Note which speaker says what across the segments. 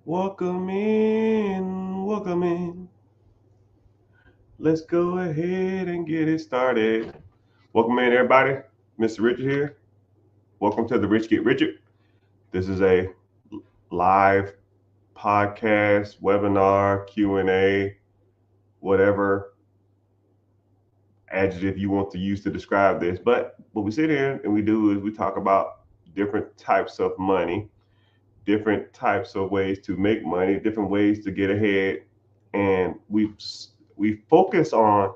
Speaker 1: Welcome in, welcome in. Let's go ahead and get it started. Welcome in, everybody. Mr. Richard here. Welcome to the Rich Get Richard. This is a live podcast, webinar, Q&A, whatever adjective you want to use to describe this. But what we sit here and we do is we talk about different types of money, different types of ways to make money, different ways to get ahead, and we focus on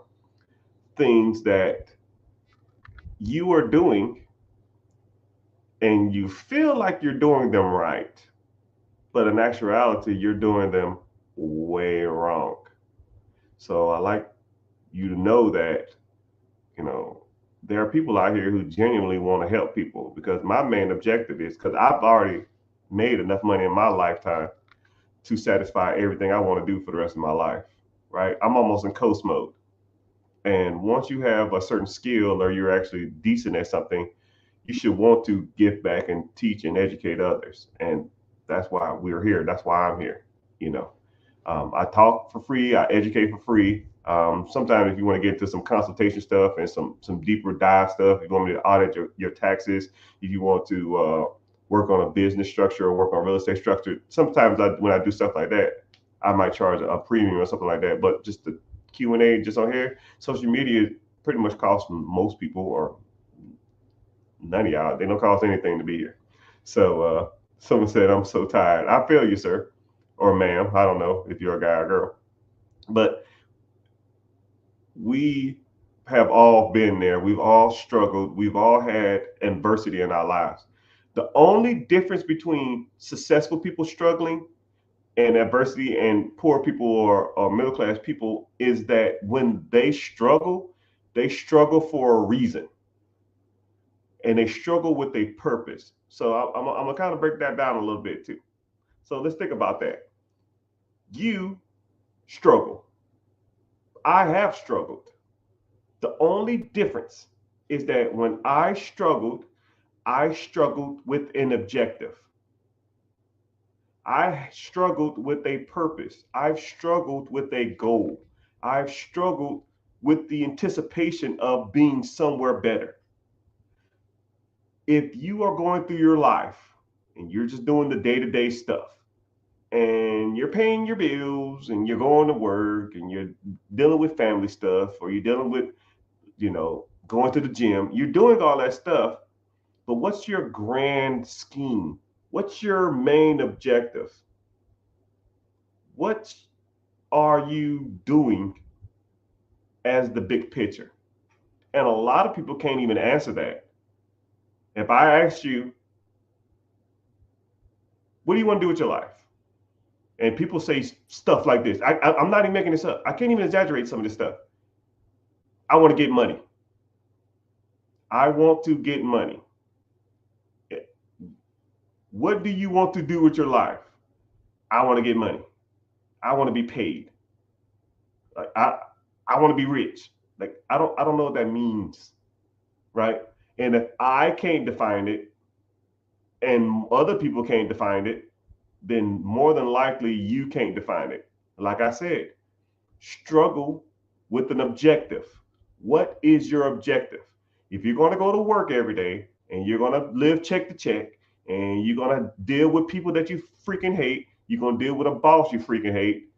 Speaker 1: things that you are doing and you feel like you're doing them right, but in actuality, you're doing them way wrong. So I like you to know that, you know, there are people out here who genuinely want to help people because my main objective is because I've already made enough money in my lifetime to satisfy everything I want to do for the rest of my life, right? I'm almost in coast mode. And once you have a certain skill or you're actually decent at something, you should want to give back and teach and educate others. And that's why we're here. That's why I'm here. You know, I talk for free. I educate for free. Sometimes if you want to get into some consultation stuff and some deeper dive stuff, if you want me to audit your taxes, if you want to work on a business structure or work on real estate structure, sometimes when I do stuff like that, I might charge a premium or something like that. But just the Q&A just on here, social media pretty much costs most people or none of y'all. They don't cost anything to be here. So someone said, I'm so tired. I feel you, sir, or ma'am. I don't know if you're a guy or girl. But we have all been there. We've all struggled. We've all had adversity in our lives. The only difference between successful people struggling and adversity and poor people or middle class people is that when they struggle for a reason and they struggle with a purpose. So I'm gonna kind of break that down a little bit too. So let's think about that. You struggle. I have struggled. The only difference is that when I struggled with an objective. I struggled with a purpose. I've struggled with a goal. I've struggled with the anticipation of being somewhere better. If you are going through your life and you're just doing the day-to-day stuff and you're paying your bills and you're going to work and you're dealing with family stuff or you're dealing with, going to the gym, you're doing all that stuff, but what's your grand scheme? What's your main objective? What are you doing as the big picture? And a lot of people can't even answer that. If I asked you, what do you want to do with your life? And people say stuff like this. I'm not even making this up. I can't even exaggerate some of this stuff. I want to get money. I want to get money. What do you want to do with your life? I want to get money. I want to be paid. Like I want to be rich. Like I don't know what that means, right? And if I can't define it and other people can't define it, then more than likely you can't define it. Like I said, struggle with an objective. What is your objective? If you're going to go to work every day and you're going to live check to check and you're going to deal with people that you freaking hate, you're going to deal with a boss you freaking hate.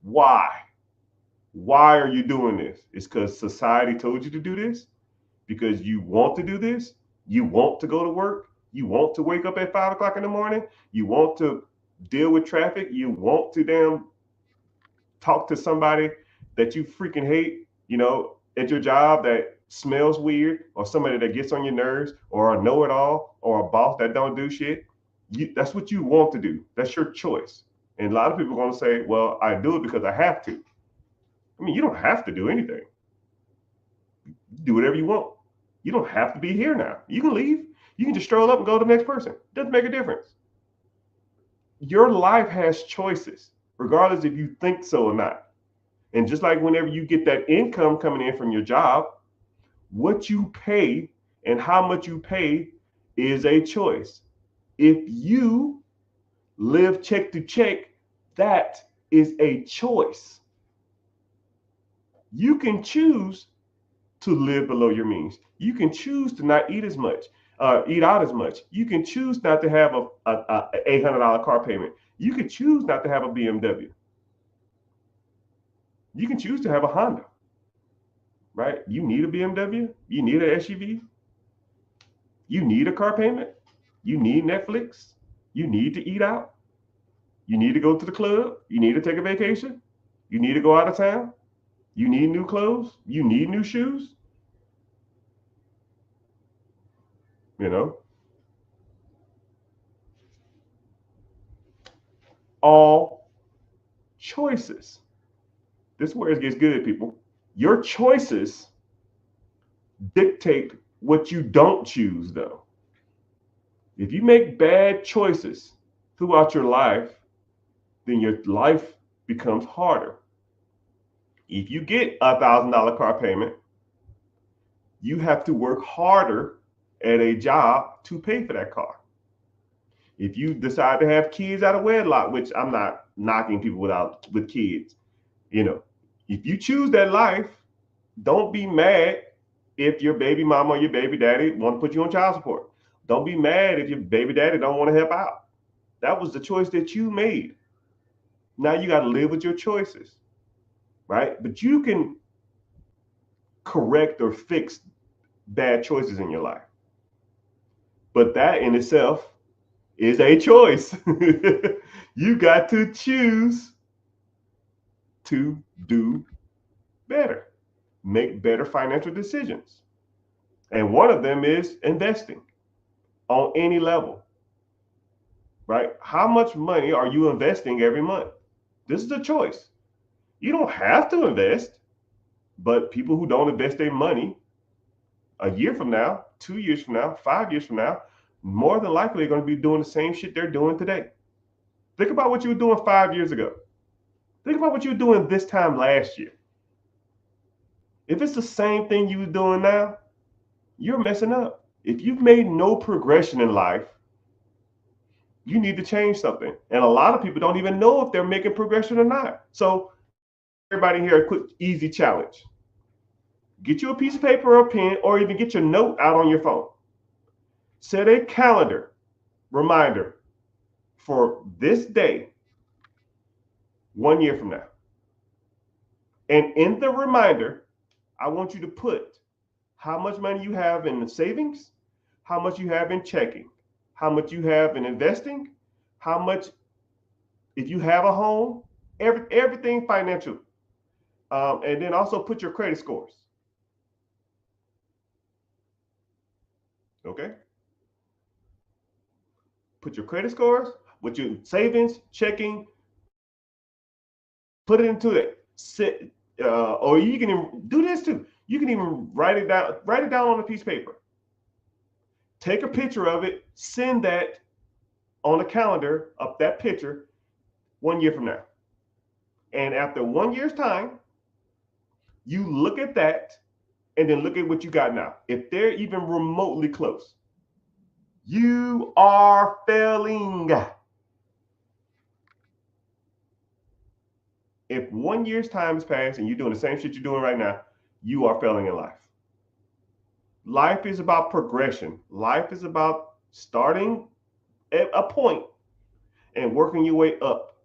Speaker 1: Why? Why are you doing this? It's because society told you to do this? Because you want to do this? You want to go to work? You want to wake up at 5 o'clock in the morning? You want to deal with traffic? You want to damn talk to somebody that you freaking hate, at your job that smells weird, or somebody that gets on your nerves, or a know-it-all, or a boss that don't do shit. That's what you want to do. That's your choice. And a lot of people are going to say, well, I do it because I have to. I mean, you don't have to do anything. Do whatever you want. You don't have to be here now. You can leave. You can just stroll up and go to the next person. It doesn't make a difference. Your life has choices, regardless if you think so or not. And just like whenever you get that income coming in from your job, what you pay and how much you pay is a choice. If you live check to check, that is a choice. You can choose to live below your means. You can choose to not eat as much, eat out as much. You can choose not to have a $800 car payment. You can choose not to have a BMW. You can choose to have a Honda, right? You need a BMW. You need an SUV. You need a car payment. You need Netflix. You need to eat out. You need to go to the club. You need to take a vacation. You need to go out of town. You need new clothes. You need new shoes. You know, all choices. This is where it gets good, people. Your choices dictate what you don't choose, though. If you make bad choices throughout your life, then your life becomes harder. If you get $1,000 car payment, you have to work harder at a job to pay for that car. If you decide to have kids out of wedlock, which I'm not knocking people with kids, you know, if you choose that life, don't be mad if your baby mama or your baby daddy want to put you on child support. Don't be mad if your baby daddy don't want to help out. That was the choice that you made. Now you got to live with your choices, right? But you can correct or fix bad choices in your life. But that in itself is a choice. You got to choose to do better, make better financial decisions. And one of them is investing on any level, right? How much money are you investing every month? This is a choice. You don't have to invest, but people who don't invest their money a year from now, 2 years from now, 5 years from now, more than likely are going to be doing the same shit they're doing today. Think about what you were doing 5 years ago. Think about what you were doing this time last year. If it's the same thing you were doing now, you're messing up. If you've made no progression in life, you need to change something. And a lot of people don't even know if they're making progression or not. So everybody here, a quick, easy challenge. Get you a piece of paper or a pen, or even get your note out on your phone. Set a calendar reminder for this day 1 year from now. And in the reminder, I want you to put how much money you have in the savings, how much you have in checking, how much you have in investing, how much, if you have a home, everything financial. And then also put your credit scores. Okay? Put your credit scores with your savings, checking, put it into it. Or you can even do this too. You can even write it down on a piece of paper. Take a picture of it, send that on a calendar of that picture 1 year from now. And after 1 year's time, you look at that and then look at what you got now. If they're even remotely close, you are failing. If 1 year's time has passed and you're doing the same shit you're doing right now, you are failing in life. Life is about progression. Life is about starting at a point and working your way up.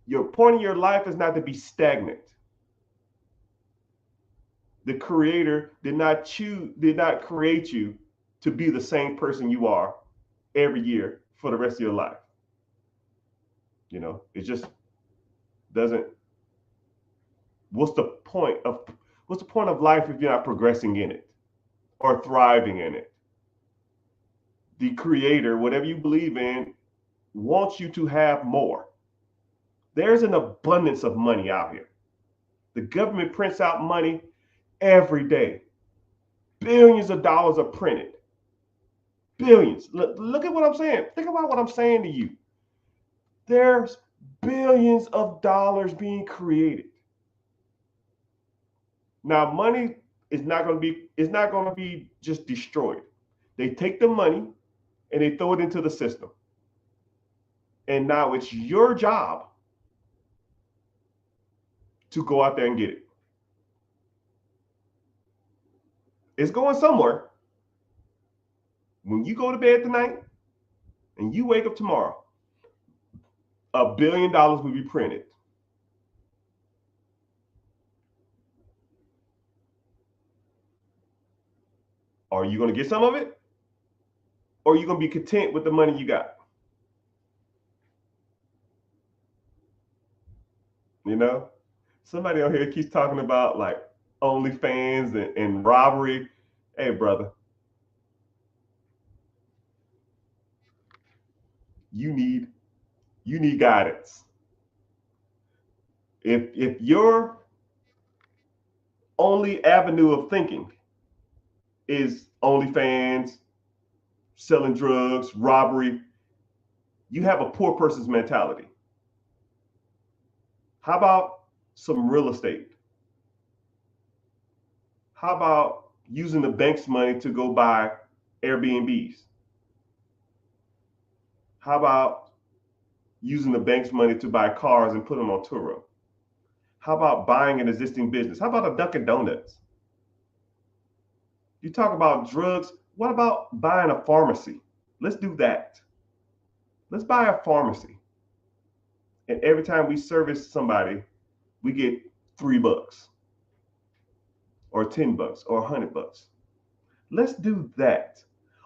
Speaker 1: Your point in your life is not to be stagnant. The Creator did not create you to be the same person you are every year for the rest of your life. You know, it just doesn't. What's the point of life if you're not progressing in it or thriving in it? The Creator, whatever you believe in, wants you to have more. There's an abundance of money out here. The government prints out money every day. Billions of dollars are printed. Billions. Look at what I'm saying. Think about what I'm saying to you. There's billions of dollars being created. Now, money is not going to be just destroyed. They take the money and they throw it into the system. And now it's your job to go out there and get it. It's going somewhere. When you go to bed tonight and you wake up tomorrow, $1 billion will be printed. Are you going to get some of it? Or are you going to be content with the money you got? You know, somebody on here keeps talking about like OnlyFans and robbery. Hey, brother, you need guidance. If your only avenue of thinking is OnlyFans, selling drugs, robbery, you have a poor person's mentality. How about some real estate? How about using the bank's money to go buy Airbnbs? How about using the bank's money to buy cars and put them on Turo? How about buying an existing business? How about a Dunkin' Donuts? You talk about drugs. What about buying a pharmacy? Let's do that. Let's buy a pharmacy. And every time we service somebody, we get $3 or $10 or $100. Let's do that.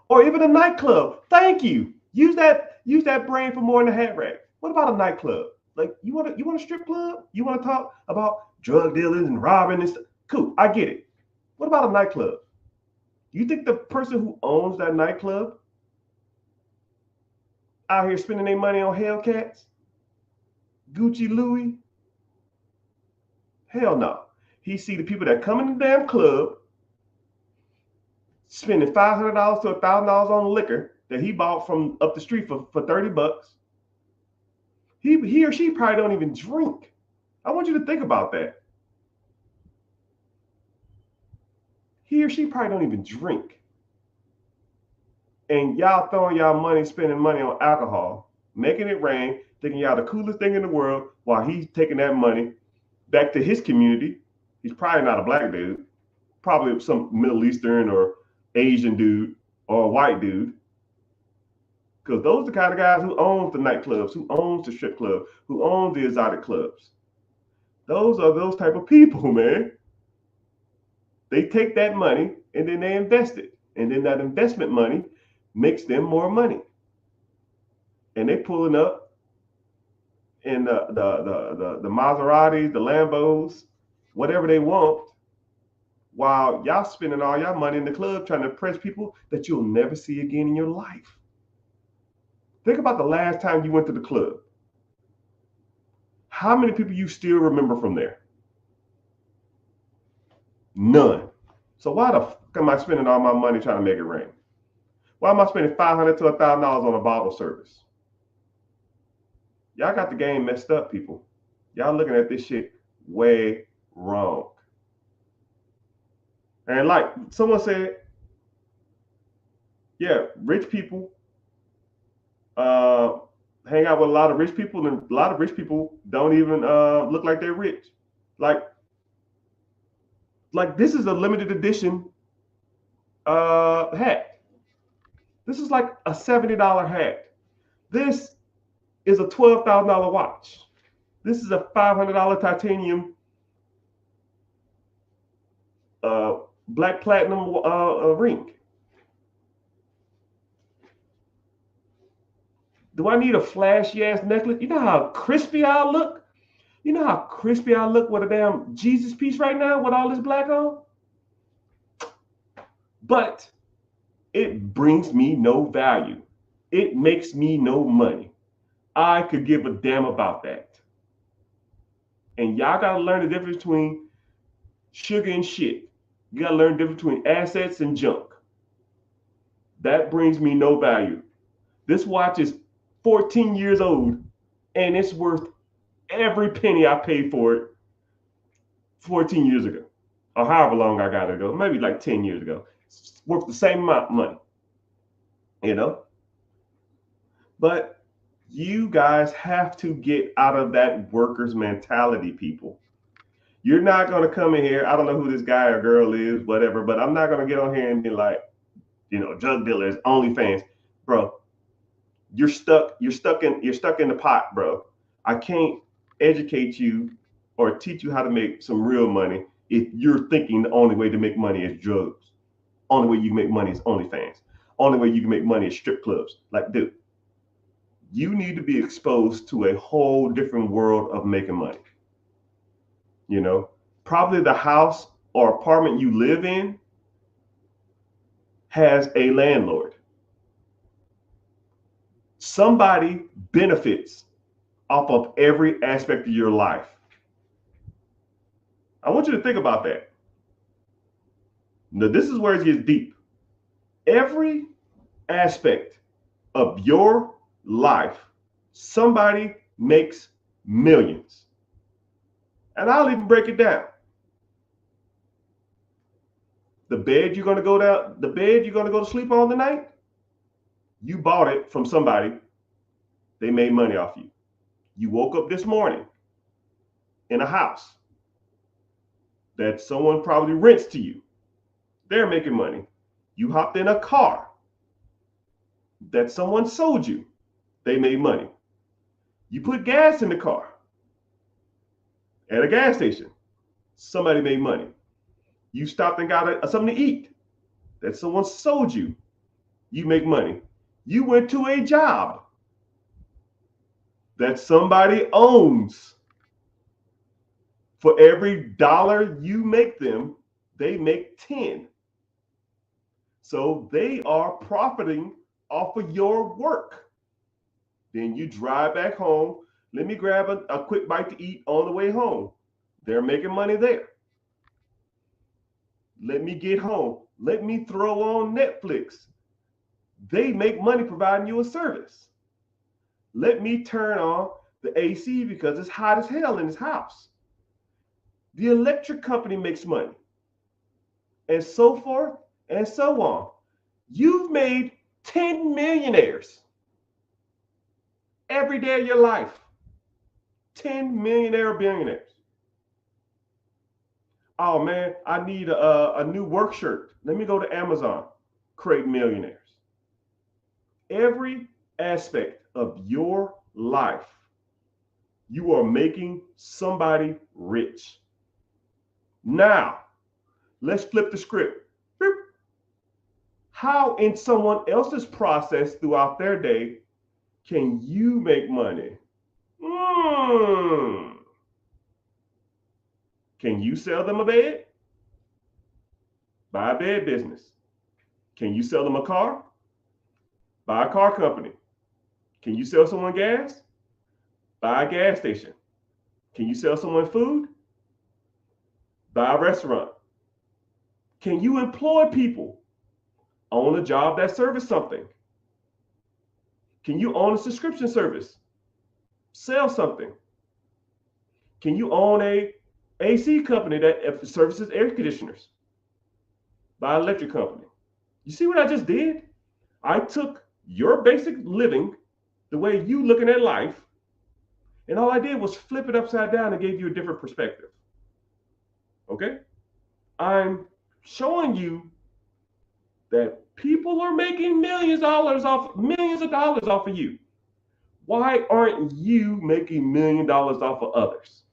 Speaker 1: Or even a nightclub. Thank you. Use that brain for more in the hat rack. What about a nightclub? Like you want a strip club? You want to talk about drug dealers and robbing and stuff? Cool, I get it. What about a nightclub? You think the person who owns that nightclub out here spending their money on Hellcats, Gucci, Louis? Hell no. He see the people that come in the damn club spending $500 to $1,000 on liquor that he bought from up the street for $30. He or she probably don't even drink. I want you to think about that. He or she probably don't even drink. And y'all throwing y'all money, spending money on alcohol, making it rain, thinking y'all the coolest thing in the world, while he's taking that money back to his community. He's probably not a black dude, probably some Middle Eastern or Asian dude or a white dude. Because those are the kind of guys who owns the nightclubs, who owns the strip club, who owns the exotic clubs. Those are those type of people, man. They take that money and then they invest it. And then that investment money makes them more money. And they pulling up in the Maseratis, the Lambos, whatever they want, while y'all spending all y'all money in the club trying to impress people that you'll never see again in your life. Think about the last time you went to the club. How many people you still remember from there? None. So why the fuck am I spending all my money trying to make it rain? Why am I spending $500 to $1,000 on a bottle service? Y'all got the game messed up, people. Y'all looking at this shit way wrong. And like someone said, yeah, rich people hang out with a lot of rich people, and a lot of rich people don't even look like they're rich. Like this is a limited edition hat. This is like a $70 hat. This is a $12,000 watch. This is a $500 titanium black platinum ring. Do I need a flashy ass necklace? You know how crispy I look? You know how crispy I look with a damn Jesus piece right now with all this black on? But it brings me no value. It makes me no money. I could give a damn about that. And y'all got to learn the difference between sugar and shit. You got to learn the difference between assets and junk. That brings me no value. This watch is 14 years old and it's worth every penny I paid for it 14 years ago, or however long I got it ago, maybe like 10 years ago. It's worth the same amount of money, you know? But You guys have to get out of that workers mentality, people. You're not going to come in here. I don't know who this guy or girl is, whatever, but I'm not going to get on here and be like, drug dealers, OnlyFans, bro. You're stuck. You're stuck in the pot, bro. I can't educate you or teach you how to make some real money if you're thinking the only way to make money is drugs. Only way you can make money is OnlyFans. Only way you can make money is strip clubs. Like, dude, you need to be exposed to a whole different world of making money. Probably the house or apartment you live in has a landlord. Somebody benefits off of every aspect of your life. I want you to think about that. Now, this is where it gets deep. Every aspect of your life, somebody makes millions. And I'll even break it down. The bed you're going to go to sleep on tonight, you bought it from somebody. They made money off you. You woke up this morning in a house that someone probably rents to you. They're making money. You hopped in a car that someone sold you. They made money. You put gas in the car at a gas station. Somebody made money. You stopped and got something to eat that someone sold you. You make money. You went to a job that somebody owns. For every dollar you make them, they make 10. So they are profiting off of your work. Then you drive back home. Let me grab a quick bite to eat on the way home. They're making money there. Let me get home. Let me throw on Netflix. They make money providing you a service. Let me turn on the AC because it's hot as hell in this house. The electric company makes money. And so forth and so on. You've made 10 millionaires every day of your life. 10 millionaire billionaires. Oh man, I need a new work shirt. Let me go to Amazon. Create millionaires. Every aspect of your life, you are making somebody rich. Now, let's flip the script. How in someone else's process throughout their day can you make money? Can you sell them a bed? Buy a bed business. Can you sell them a car? Buy a car company. Can you sell someone gas? Buy a gas station. Can you sell someone food? Buy a restaurant. Can you employ people? Own a job that serves something. Can you own a subscription service? Sell something. Can you own a AC company that services air conditioners? Buy an electric company. You see what I just did? I took your basic living, the way you looking at life, and all I did was flip it upside down and gave you a different perspective. Okay? I'm showing you that people are making millions of dollars off of you. Why aren't you making $1 million off of others?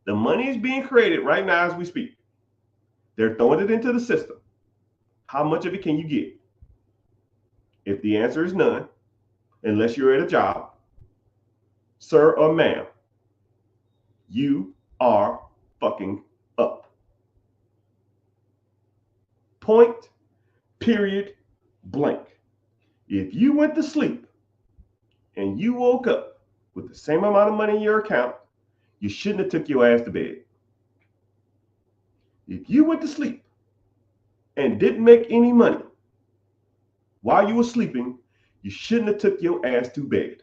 Speaker 1: The money is being created right now as we speak. They're throwing it into the system. How much of it can you get? If the answer is none, unless you're at a job, sir or ma'am, you are fucking up. Point, period, blank. If you went to sleep and you woke up with the same amount of money in your account, you shouldn't have took your ass to bed. If you went to sleep and didn't make any money while you were sleeping, you shouldn't have took your ass to bed.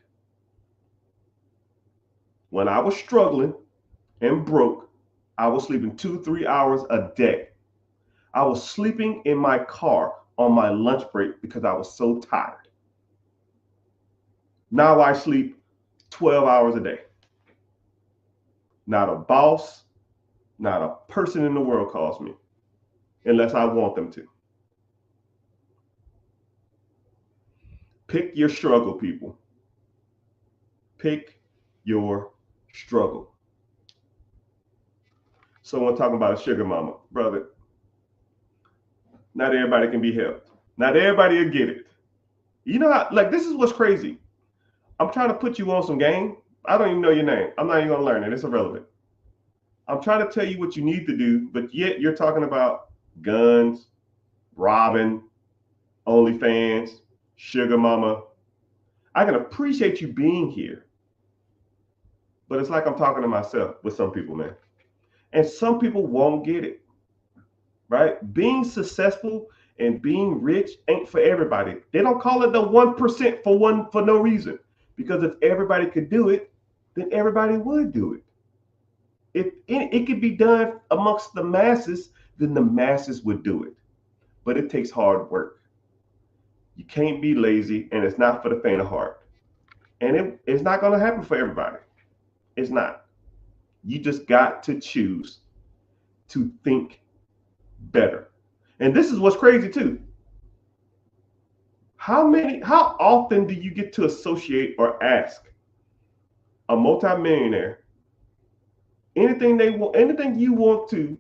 Speaker 1: When I was struggling and broke, I was sleeping 2-3 hours a day. I was sleeping in my car on my lunch break because I was so tired. Now I sleep 12 hours a day. Not a boss, not a person in the world calls me unless I want them to. Pick your struggle, people. Pick your struggle. Someone talking about a sugar mama. Brother, not everybody can be helped. Not everybody will get it. You know how, like, this is what's crazy. I'm trying to put you on some game. I don't even know your name. I'm not even going to learn it. It's irrelevant. I'm trying to tell you what you need to do, but yet you're talking about guns, robbing, OnlyFans, sugar mama. I can appreciate you being here, but it's like I'm talking to myself with some people, man. And some people won't get it, right? Being successful and being rich ain't for everybody. They don't call it the 1% for no reason. Because if everybody could do it, then everybody would do it. If it could be done amongst the masses, then the masses would do it. But it takes hard work. You can't be lazy, and it's not for the faint of heart. And it's not going to happen for everybody. It's not. You just got to choose to think better. And this is what's crazy too. How often do you get to associate or ask a multimillionaire anything you want to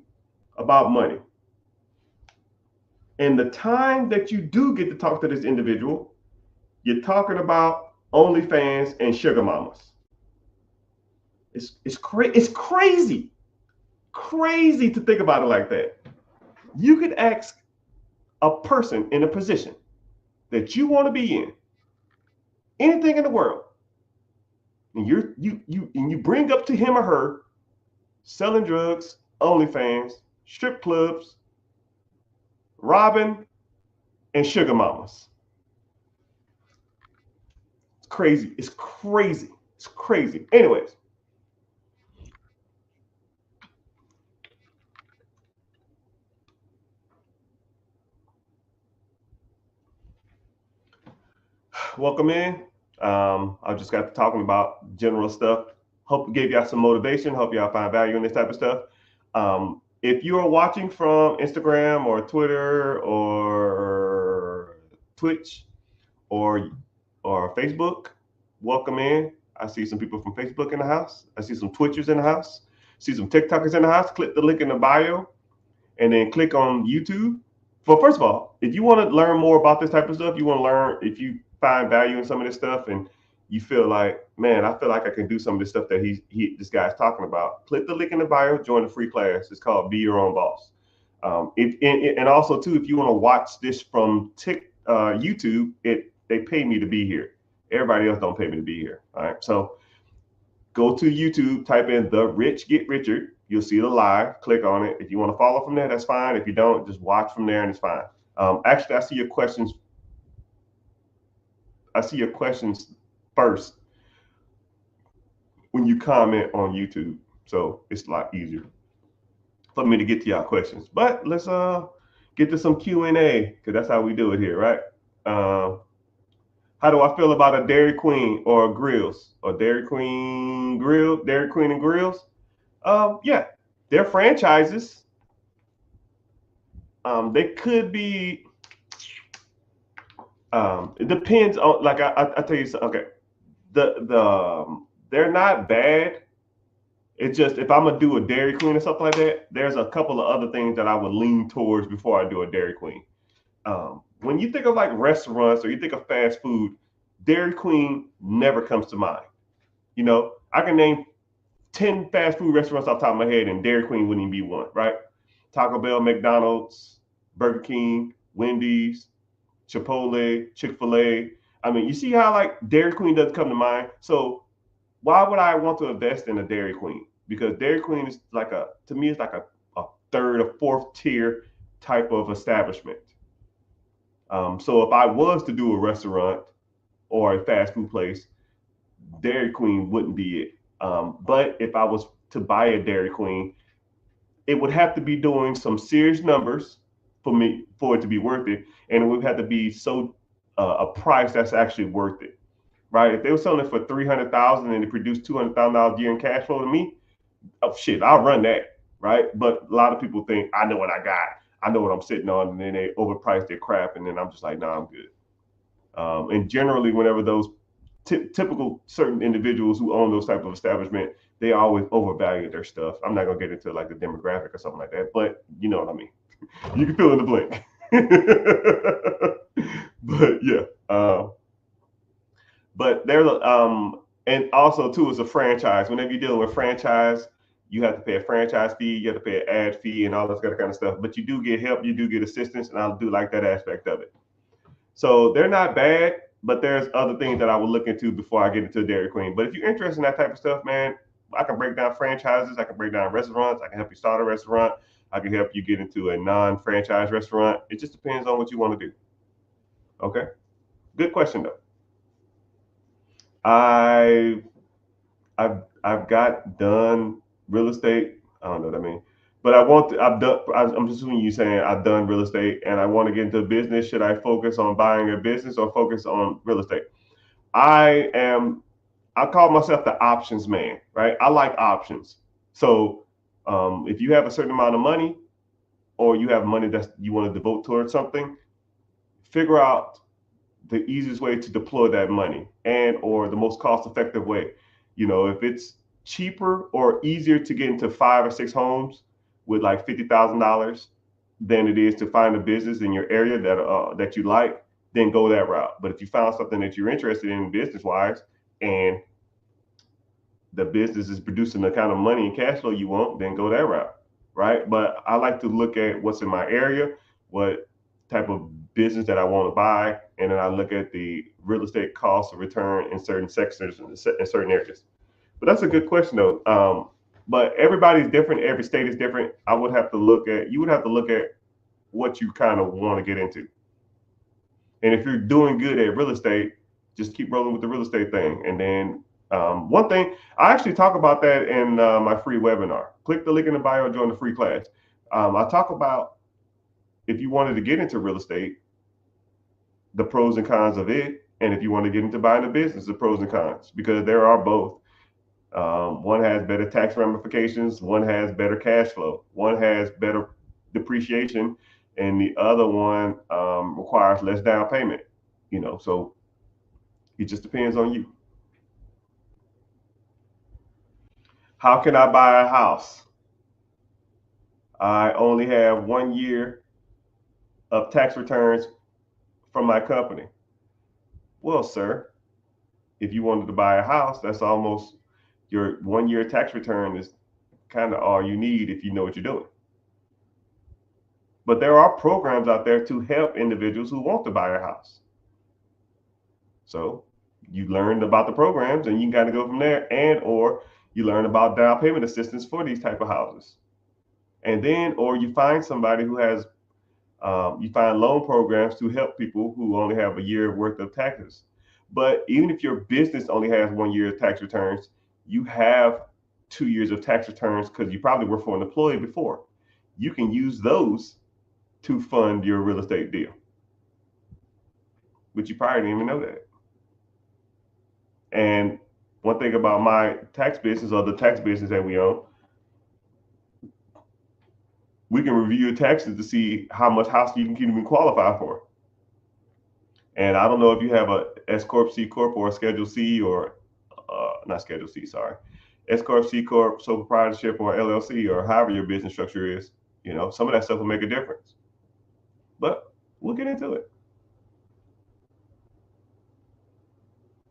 Speaker 1: about money? And the time that you do get to talk to this individual, you're talking about OnlyFans and sugar mamas. It's crazy. Crazy to think about it like that. You could ask a person in a position that you want to be in, anything in the world, and you bring up to him or her selling drugs, OnlyFans, strip clubs, robbing, and sugar mamas. It's crazy. It's crazy. It's crazy. Anyways. Welcome in. I just got to talking about general stuff. Hope gave y'all some motivation. Hope y'all find value in this type of stuff. If you are watching from Instagram or Twitter or Twitch or Facebook, welcome in. I see some people from Facebook in the house. I see some Twitchers in the house. See some TikTokers in the house. Click the link in the bio and then click on YouTube. Well, first of all, if you want to learn more about this type of stuff, you want to learn, if you find value in some of this stuff and you feel like, man, I feel like I can do some of this stuff that this guy's talking about, click the link in the bio, join the free class. It's called Be Your Own Boss. And also too, if you want to watch this from YouTube, they pay me to be here. Everybody else don't pay me to be here. All right. So go to YouTube, type in The Rich Get Richer. You'll see the live, click on it. If you want to follow from there, that's fine. If you don't, just watch from there and it's fine. Actually, I see your questions. I see your questions first when you comment on YouTube. So it's a lot easier for me to get to y'all questions. But let's get to some Q&A, because that's how we do it here, right? How do I feel about a Dairy Queen or a Grills or Dairy Queen and Grills? Yeah, they're franchises. They could be. It depends on, like I tell you something. Okay, they're not bad. It's just, if I'm gonna do a Dairy Queen or something like that, there's a couple of other things that I would lean towards before I do a Dairy Queen. When you think of like restaurants or you think of fast food, Dairy Queen never comes to mind. You know, I can name 10 fast food restaurants off the top of my head, and Dairy Queen wouldn't even be one, right? Taco Bell, McDonald's, Burger King, Wendy's, Chipotle, Chick-fil-A. I mean, you see how like Dairy Queen doesn't come to mind? So why would I want to invest in a Dairy Queen? Because Dairy Queen is like to me, it's like a third or fourth tier type of establishment. So if I was to do a restaurant or a fast food place, Dairy Queen wouldn't be it. But if I was to buy a Dairy Queen, it would have to be doing some serious numbers for it to be worth it, and it would have to be a price that's actually worth it. right? If they were selling it for 300,000 and it produced $200,000 a year in cash flow to me, oh shit, I'll run that, right? But a lot of people think I know what I got, I know what I'm sitting on, and then they overprice their crap, and then I'm just like, nah, I'm good. And generally, whenever those typical certain individuals who own those type of establishment, they always overvalue their stuff. I'm not gonna get into like the demographic or something like that, but you know what I mean. You can fill in the blank. But yeah, but there's and also too is a franchise. Whenever you're dealing with franchise, you have to pay a franchise fee, you have to pay an ad fee, and all this kind of stuff. But you do get help, you do get assistance, and I do like that aspect of it. So they're not bad, but there's other things that I would look into before I get into Dairy Queen. But if you're interested in that type of stuff, man, I can break down franchises, I can break down restaurants, I can help you start a restaurant, I can help you get into a non-franchise restaurant. It just depends on what you want to do. Okay, good question though. I I've got done real estate. I don't know what I mean, but I want to, I've done. I'm assuming you saying I've done real estate and I want to get into business. Should I focus on buying a business or focus on real estate? I am. I call myself the options man, right? I like options. So if you have a certain amount of money or you have money that you want to devote towards something, figure out the easiest way to deploy that money and or the most cost effective way. You know, if it's cheaper or easier to get into 5 or 6 homes with like $50,000 than it is to find a business in your area that you like, then go that route. But if you found something that you're interested in business wise and the business is producing the kind of money and cash flow you want, then go that route, right? But I like to look at what's in my area, what type of business that I want to buy, and then I look at the real estate cost of return in certain sectors in certain areas. But that's a good question though. But everybody's different. Every state is different. You would have to look at what you kind of want to get into. And if you're doing good at real estate, just keep rolling with the real estate thing. And then one thing, I actually talk about that in my free webinar. Click the link in the bio, join the free class. I talk about if you wanted to get into real estate, the pros and cons of it. And if you want to get into buying a business, the pros and cons, because there are both. One has better tax ramifications, one has better cash flow, one has better depreciation, and the other one requires less down payment. You know, so it just depends on you. How can I buy a house? I only have 1 year of tax returns from my company. Well, sir, if you wanted to buy a house, that's almost your 1 year tax return is kind of all you need if you know what you're doing. But there are programs out there to help individuals who want to buy a house. So you learn about the programs and you can kind of go from there, and or you learn about down payment assistance for these type of houses. And then, or you find somebody who has, you find loan programs to help people who only have a year worth of taxes. But even if your business only has 1 year of tax returns, you have 2 years of tax returns because you probably worked for an employee before. You can use those to fund your real estate deal. But you probably didn't even know that. And one thing about my tax business or the tax business that we own, we can review your taxes to see how much house you can even qualify for. And I don't know if you have a S corp, C corp, or a Schedule C, or not Schedule C, sorry, S corp, C corp, sole proprietorship, or LLC, or however your business structure is. You know, some of that stuff will make a difference. But we'll get into it.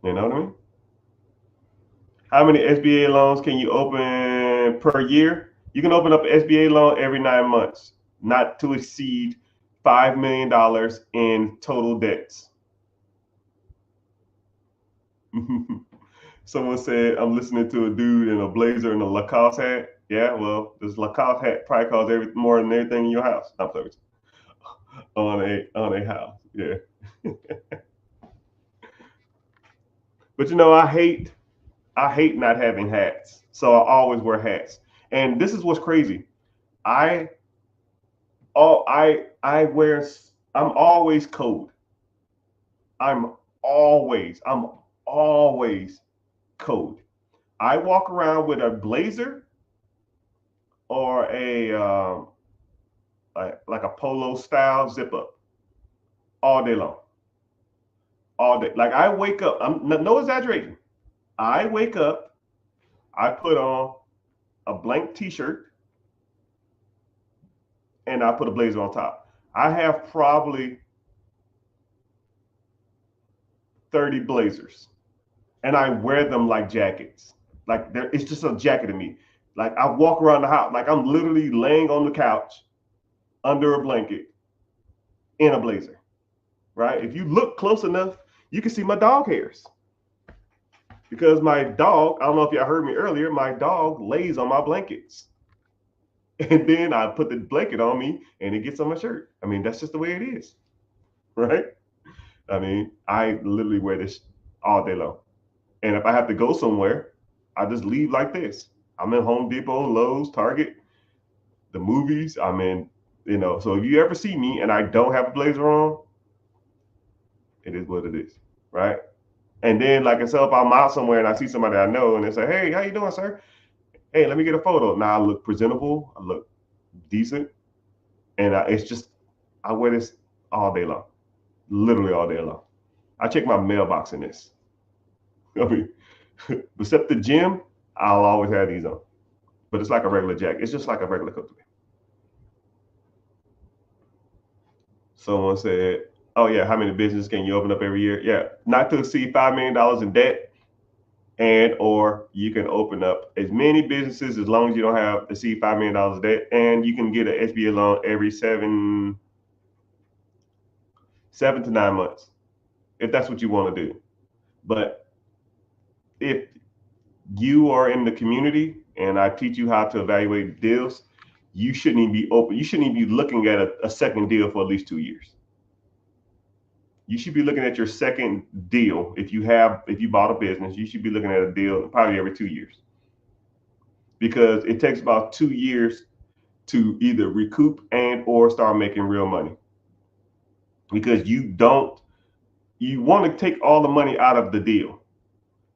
Speaker 1: You know what I mean? How many SBA loans can you open per year? You can open up an SBA loan every 9 months, not to exceed $5 million in total debts. Someone said, I'm listening to a dude in a blazer and a Lacoste hat. Yeah, well, this Lacoste hat probably costs more than everything in your house. I'm sorry. On a house. Yeah. But you know, I hate not having hats. So I always wear hats. And this is what's crazy. I I wear I'm always cold. I'm I'm always code. I walk around with a blazer or a like a polo style zip up all day long, all day. Like I wake up, I'm no exaggerating. I wake up, I put on a blank T-shirt, and I put a blazer on top. I have probably 30 blazers, and I wear them like jackets. Like it's just a jacket to me. Like I walk around the house, like I'm literally laying on the couch under a blanket in a blazer, right? If you look close enough, you can see my dog hairs. Because my dog, I don't know if y'all heard me earlier, my dog lays on my blankets. And then I put the blanket on me and it gets on my shirt. I mean, that's just the way it is, right? I mean, I literally wear this all day long. And if I have to go somewhere, I just leave like this. I'm in Home Depot, Lowe's, Target, the movies. I'm in, so if you ever see me and I don't have a blazer on, it is what it is, right? And then, like I said, if I'm out somewhere and I see somebody I know and they say, "Hey, how you doing, sir? Hey, let me get a photo." Now I look presentable, I look decent, and I wear this all day long, literally all day long. I check my mailbox in this. I mean, except the gym, I'll always have these on. But it's like a regular jacket. It's just like a regular coat to me. Someone said, "Oh yeah, how many businesses can you open up every year?" Yeah, not to exceed $5 million in debt, and or you can open up as many businesses as long as you don't have exceed $5 million in debt, and you can get an SBA loan every 7 to 9 months if that's what you want to do. But if you are in the community and I teach you how to evaluate deals, you shouldn't even be open. You shouldn't even be looking at a second deal for at least 2 years. You should be looking at your second deal. If you bought a business, you should be looking at a deal probably every 2 years, because it takes about 2 years to either recoup and or start making real money. Because you want to take all the money out of the deal,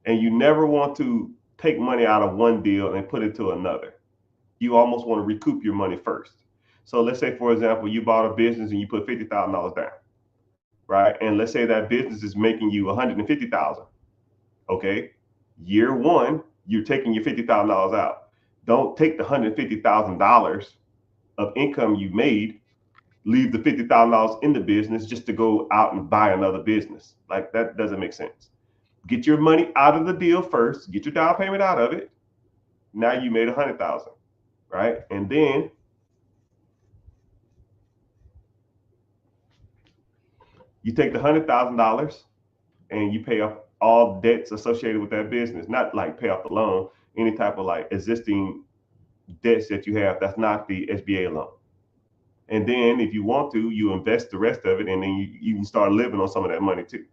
Speaker 1: and you never want to take money out of one deal and put it to another. You almost want to recoup your money first. So let's say, for example, you bought a business and you put $50,000 down, right? And let's say that business is making you $150,000. Okay, year one, you're taking your $50,000 out. Don't take the $150,000 of income you made, leave the $50,000 in the business just to go out and buy another business. Like that doesn't make sense. Get your money out of the deal first. Get your down payment out of it. Now you made 100,000, right? And then you take the $100,000 and you pay off all debts associated with that business. Not like pay off the loan, any type of like existing debts that you have. That's not the SBA loan. And then if you want to, you invest the rest of it, and then you can start living on some of that money too.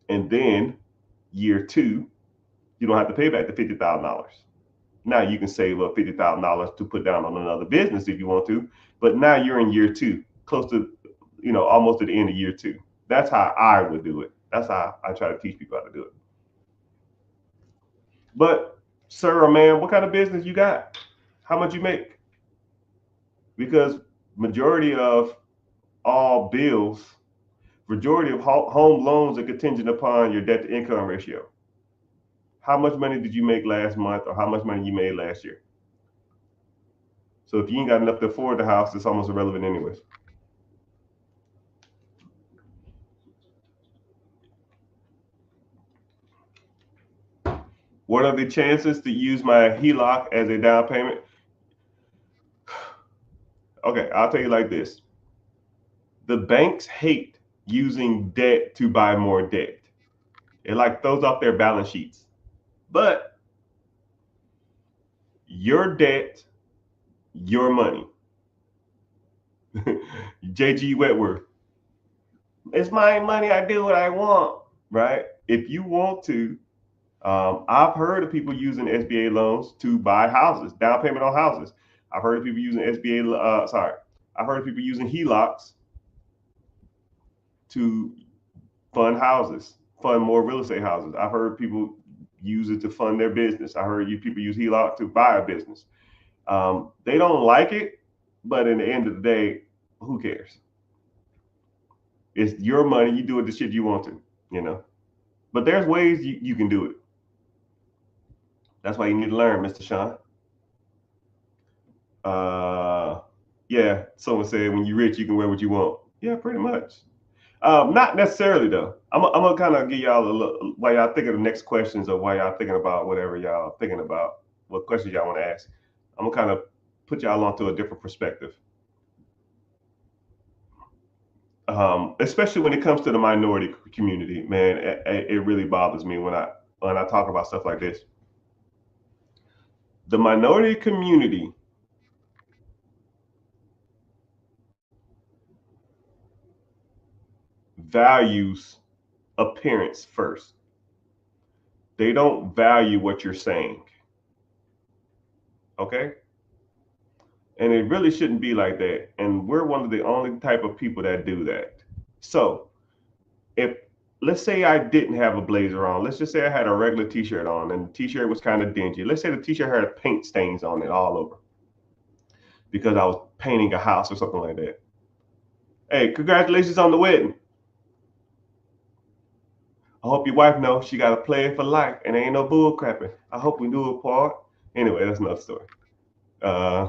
Speaker 1: And then year two, you don't have to pay back the $50,000. Now you can save up $50,000 to put down on another business if you want to. But now you're in year two, close to, almost at the end of year two. That's how I would do it. That's how I try to teach people how to do it. But sir or man, what kind of business you got? How much you make? Because majority of all bills, majority of home loans are contingent upon your debt to income ratio. How much money did you make last month, or how much money you made last year? So if you ain't got enough to afford the house, it's almost irrelevant anyways. What are the chances to use my HELOC as a down payment? Okay, I'll tell you like this. The banks hate using debt to buy more debt. It like throws off their balance sheets. But your debt, your money. JG Wentworth. It's my money. I do what I want, right? If you want to, I've heard of people using SBA loans to buy houses, down payment on houses. I've heard of people using I've heard of people using HELOCs to fund houses, fund more real estate houses. I've heard people use it to fund their business. I heard people use HELOC to buy a business. They don't like it, but in the end of the day, who cares? It's your money. You do it the shit you want to, you know. But there's ways you can do it. That's why you need to learn, Mr. Sean. Yeah, someone said when you're rich, you can wear what you want. Yeah, pretty much. Not necessarily though. I'm gonna kind of give y'all a look while y'all thinking of the next questions or while y'all thinking about whatever y'all thinking about, what questions y'all want to ask. I'm gonna kind of put y'all onto a different perspective. Especially when it comes to the minority community, man, it really bothers me when I talk about stuff like this. The minority community values appearance first. They don't value what you're saying. Okay? And it really shouldn't be like that. And we're one of the only type of people that do that. So if let's say I didn't have a blazer on, let's just say I had a regular t-shirt on and the t-shirt was kind of dingy. Let's say the t-shirt had paint stains on it all over because I was painting a house or something like that. Hey, congratulations on the wedding. I hope your wife knows she got a plan for life and ain't no bull crapping. I hope we do it, part. Anyway, that's another story. Uh,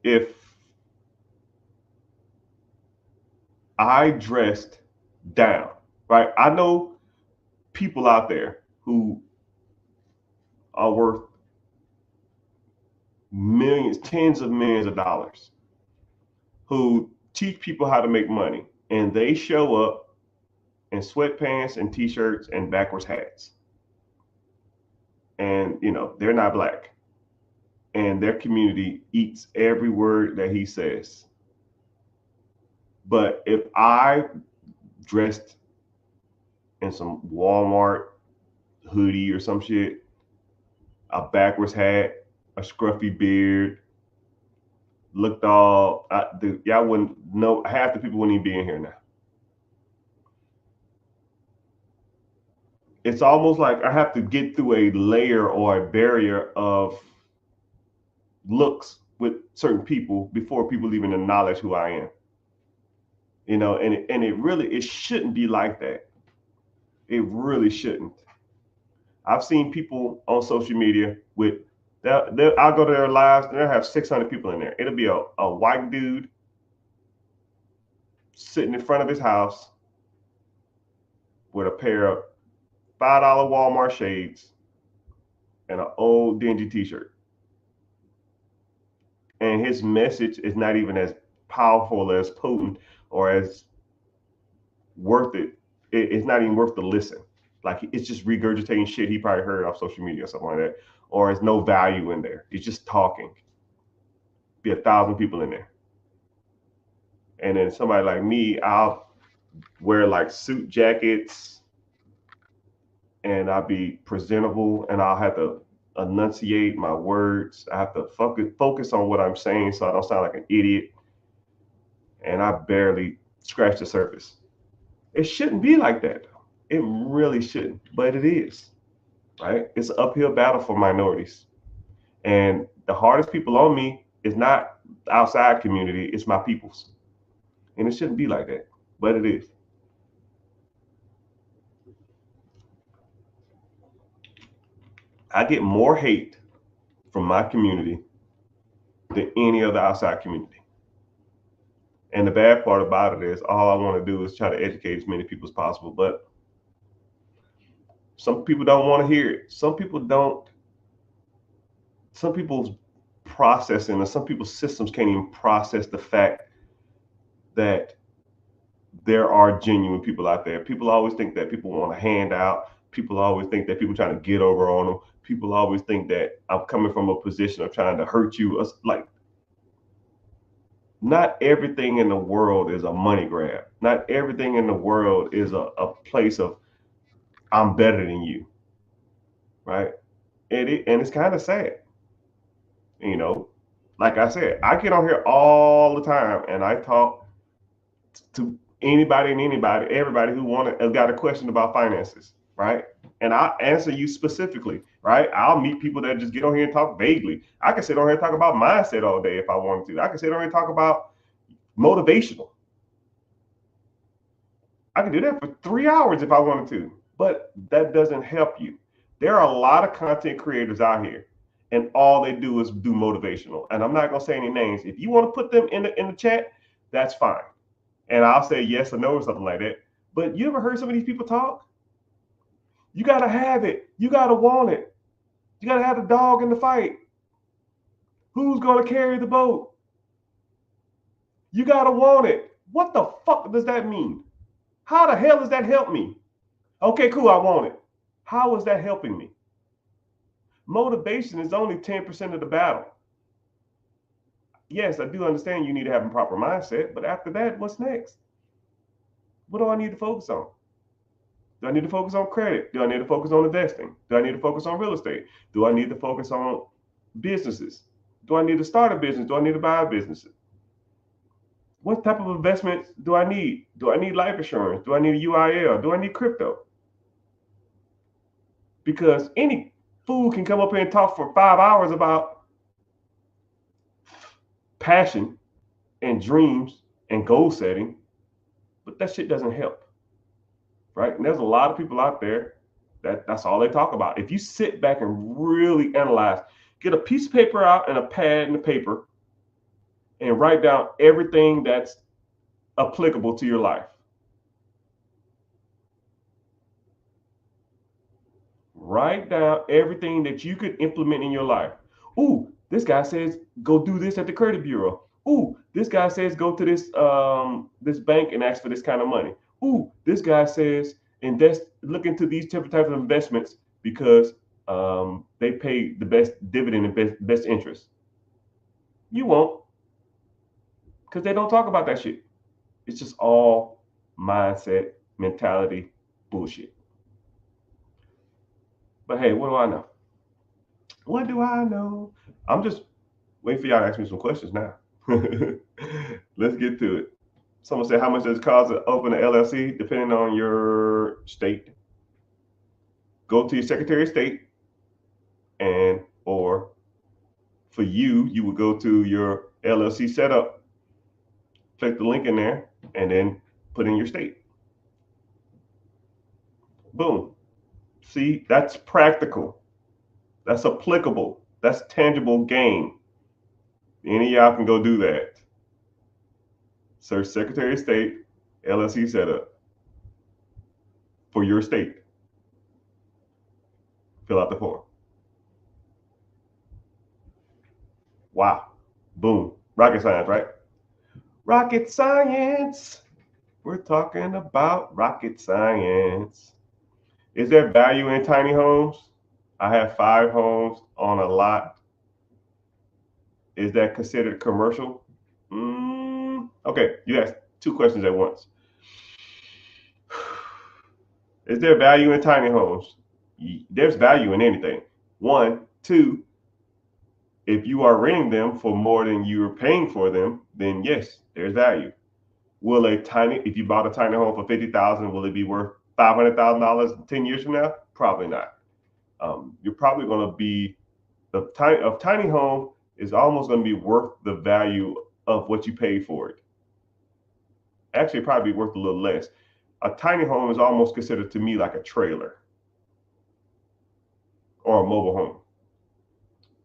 Speaker 1: if I dressed down, right? I know people out there who are worth millions, tens of millions of dollars, who teach people how to make money, and they show up in sweatpants and t-shirts and backwards hats. And they're not black. And their community eats every word that he says. But if I dressed in some Walmart hoodie or some shit, a backwards hat, a scruffy beard, looked all, y'all wouldn't know, half the people wouldn't even be in here now. It's almost like I have to get through a layer or a barrier of looks with certain people before people even acknowledge who I am. And it shouldn't be like that. It really shouldn't. I've seen people on social media with, I'll go to their lives and they'll have 600 people in there. It'll be a white dude sitting in front of his house with a pair of $5 Walmart shades and an old dingy t-shirt. And his message is not even as powerful, as potent, or as worth it. It's not even worth the listen. Like, it's just regurgitating shit he probably heard off social media or something like that. Or there's no value in there. It's just talking. Be 1,000 people in there. And then somebody like me, I'll wear like suit jackets and I'll be presentable and I'll have to enunciate my words. I have to focus on what I'm saying so I don't sound like an idiot. And I barely scratch the surface. It shouldn't be like that. It really shouldn't, but it is, right? It's an uphill battle for minorities. And the hardest people on me is not the outside community, it's my peoples. And it shouldn't be like that, but it is. I get more hate from my community than any other outside community. And the bad part about it is all I want to do is try to educate as many people as possible. But some people don't want to hear it. Some people's processing and some people's systems can't even process the fact that there are genuine people out there. People always think that people want a handout. People always think that people trying to get over on them. People always think that I'm coming from a position of trying to hurt you. Like, not everything in the world is a money grab. Not everything in the world is a place of I'm better than you, right? And it's kind of sad, like I said, I get on here all the time and I talk to anybody and everybody who got a question about finances, right? And I'll answer you specifically, right? I'll meet people that just get on here and talk vaguely. I can sit on here and talk about mindset all day if I wanted to. I can sit on here and talk about motivational. I can do that for 3 hours if I wanted to, but that doesn't help you. There are a lot of content creators out here, and all they do is do motivational. And I'm not gonna say any names. If you want to put them in the chat, that's fine. And I'll say yes or no or something like that. But you ever heard some of these people talk? You gotta have it. You gotta want it. You gotta have the dog in the fight. Who's gonna carry the boat? You gotta want it. What the fuck does that mean? How the hell does that help me? Okay, cool, I want it. How is that helping me? Motivation is only 10% of the battle. Yes, I do understand you need to have a proper mindset, but after that, what's next? What do I need to focus on? Do I need to focus on credit? Do I need to focus on investing? Do I need to focus on real estate? Do I need to focus on businesses? Do I need to start a business? Do I need to buy a business? What type of investments do I need? Do I need life insurance? Do I need a UIL? Do I need crypto? Because any fool can come up here and talk for 5 hours about passion and dreams and goal setting, but that shit doesn't help, right? And there's a lot of people out there that's all they talk about. If you sit back and really analyze, get a piece of paper out and a pad and a paper and write down everything that's applicable to your life. Write down everything that you could implement in your life. Ooh, this guy says go do this at the credit bureau. Ooh, this guy says go to this bank and ask for this kind of money. Ooh, this guy says look into these different types of investments because they pay the best dividend and best interest. You won't, because they don't talk about that shit. It's just all mindset, mentality, bullshit. But hey, what do I know? What do I know? I'm just waiting for y'all to ask me some questions now. Let's get to it. Someone said, how much does it cost to open an LLC? Depending on your state. Go to your Secretary of State, and or for you would go to your LLC setup, click the link in there, and then put in your state. Boom. See, that's practical. That's applicable. That's tangible gain. Any of y'all can go do that. Search Secretary of State, LLC setup for your state. Fill out the form. Wow. Boom. Rocket science, right? Rocket science. We're talking about rocket science. Is there value in tiny homes? I have 5 homes on a lot. Is that considered commercial? Okay, you asked 2 questions at once. Is there value in tiny homes? There's value in anything. 1, 2, if you are renting them for more than you're paying for them, then yes, there's value. If you bought a tiny home for $50,000, will it be worth $500,000 10 years from now? Probably not. You're probably going to be a tiny home is almost going to be worth the value of what you paid for it. Actually, probably be worth a little less. A tiny home is almost considered to me like a trailer or a mobile home.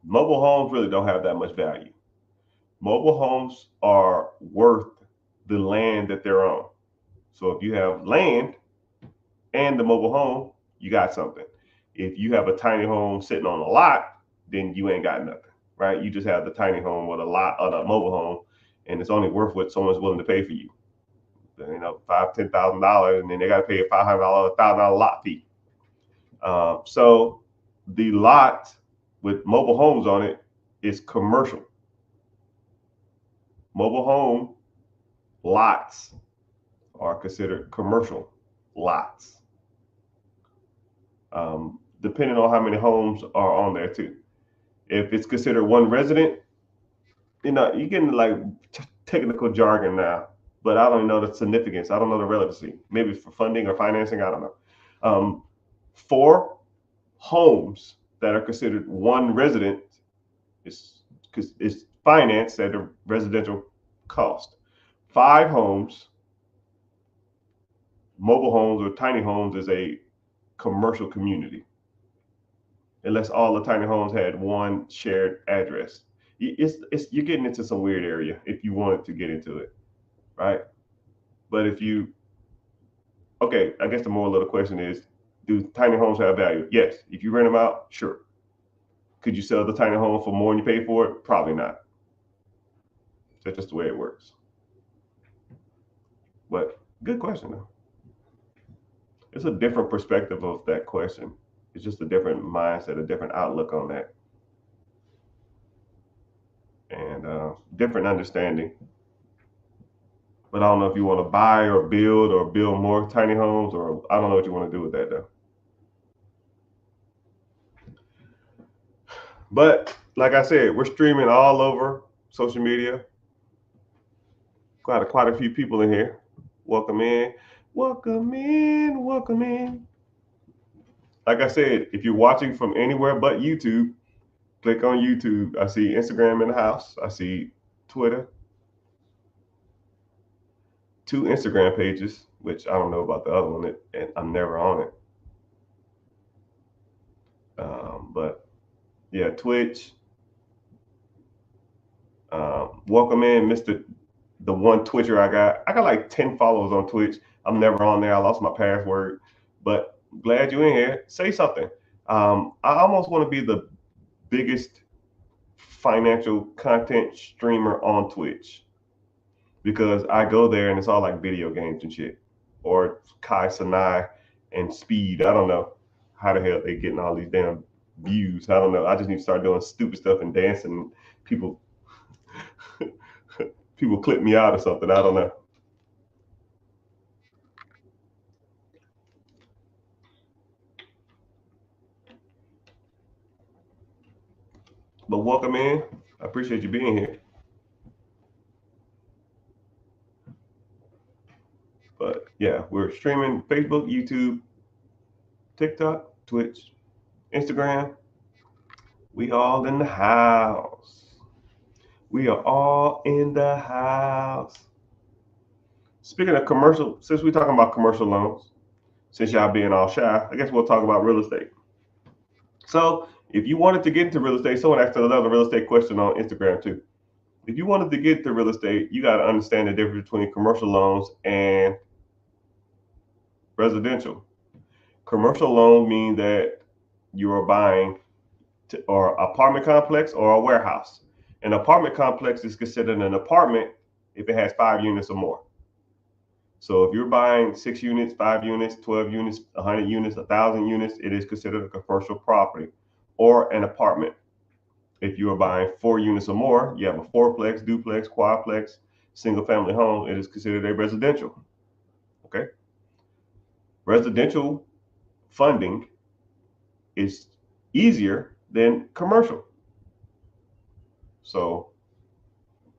Speaker 1: Mobile homes really don't have that much value. Mobile homes are worth the land that they're on. So if you have land and the mobile home, you got something. If you have a tiny home sitting on a lot, then you ain't got nothing, right? You just have the tiny home with a lot of the mobile home, and it's only worth what someone's willing to pay for you. You know, $5,000, $10,000, and then they got to pay a $500, $1,000 lot fee. So the lot with mobile homes on it is commercial. Mobile home lots are considered commercial lots, depending on how many homes are on there too. If it's considered one resident, you're getting like technical jargon now. but I don't know the significance. I don't know the relevancy. Maybe for funding or financing. I don't know. 4 homes that are considered one resident is because it's financed at a residential cost. 5 homes, mobile homes or tiny homes, is a commercial community. Unless all the tiny homes had one shared address, it's you're getting into some weird area if you wanted to get into it, right? But if you okay, I guess the moral of the question is, do tiny homes have value? Yes. If you rent them out, sure. Could you sell the tiny home for more than you paid for it? Probably not. That's just the way it works. But good question though. It's a different perspective of that question. It's just a different mindset, a different outlook on that, and different understanding. But I don't know if you want to buy or build more tiny homes, or I don't know what you want to do with that though. But like I said, we're streaming all over social media. Got quite a few people in here. Welcome in, welcome in, welcome in. Like I said, if you're watching from anywhere but YouTube, click on YouTube. I see Instagram in the house. I see Twitter. 2 Instagram pages, which I don't know about the other one, and I'm never on it. But yeah, Twitch. Welcome in, Mr. The one Twitcher I got. I got like 10 followers on Twitch. I'm never on there. I lost my password, but glad you're in here. Say something. I almost want to be the biggest financial content streamer on Twitch because I go there and it's all like video games and shit, or Kai Sanai and Speed. I don't know how the hell they getting all these damn views. I don't know. I just need to start doing stupid stuff and dancing. People, people clip me out or something. I don't know. But welcome in. I appreciate you being here. But yeah, we're streaming Facebook, YouTube, TikTok, Twitch, Instagram. We all in the house. We are all in the house. Speaking of commercial, since we're talking about commercial loans, since y'all being all shy, I guess we'll talk about real estate. So if you wanted to get into real estate, someone asked another real estate question on Instagram too. If you wanted to get into real estate, you got to understand the difference between commercial loans and residential. Commercial loan means that you are buying or apartment complex or a warehouse. An apartment complex is considered an apartment if it has 5 units or more. So if you're buying 6 units, 5 units, 12 units, 100 units, 1,000 units, it is considered a commercial property or an apartment. If you are buying 4 units or more, you have a fourplex, duplex, quadplex, single family home, it is considered a residential. Okay. Residential funding is easier than commercial. So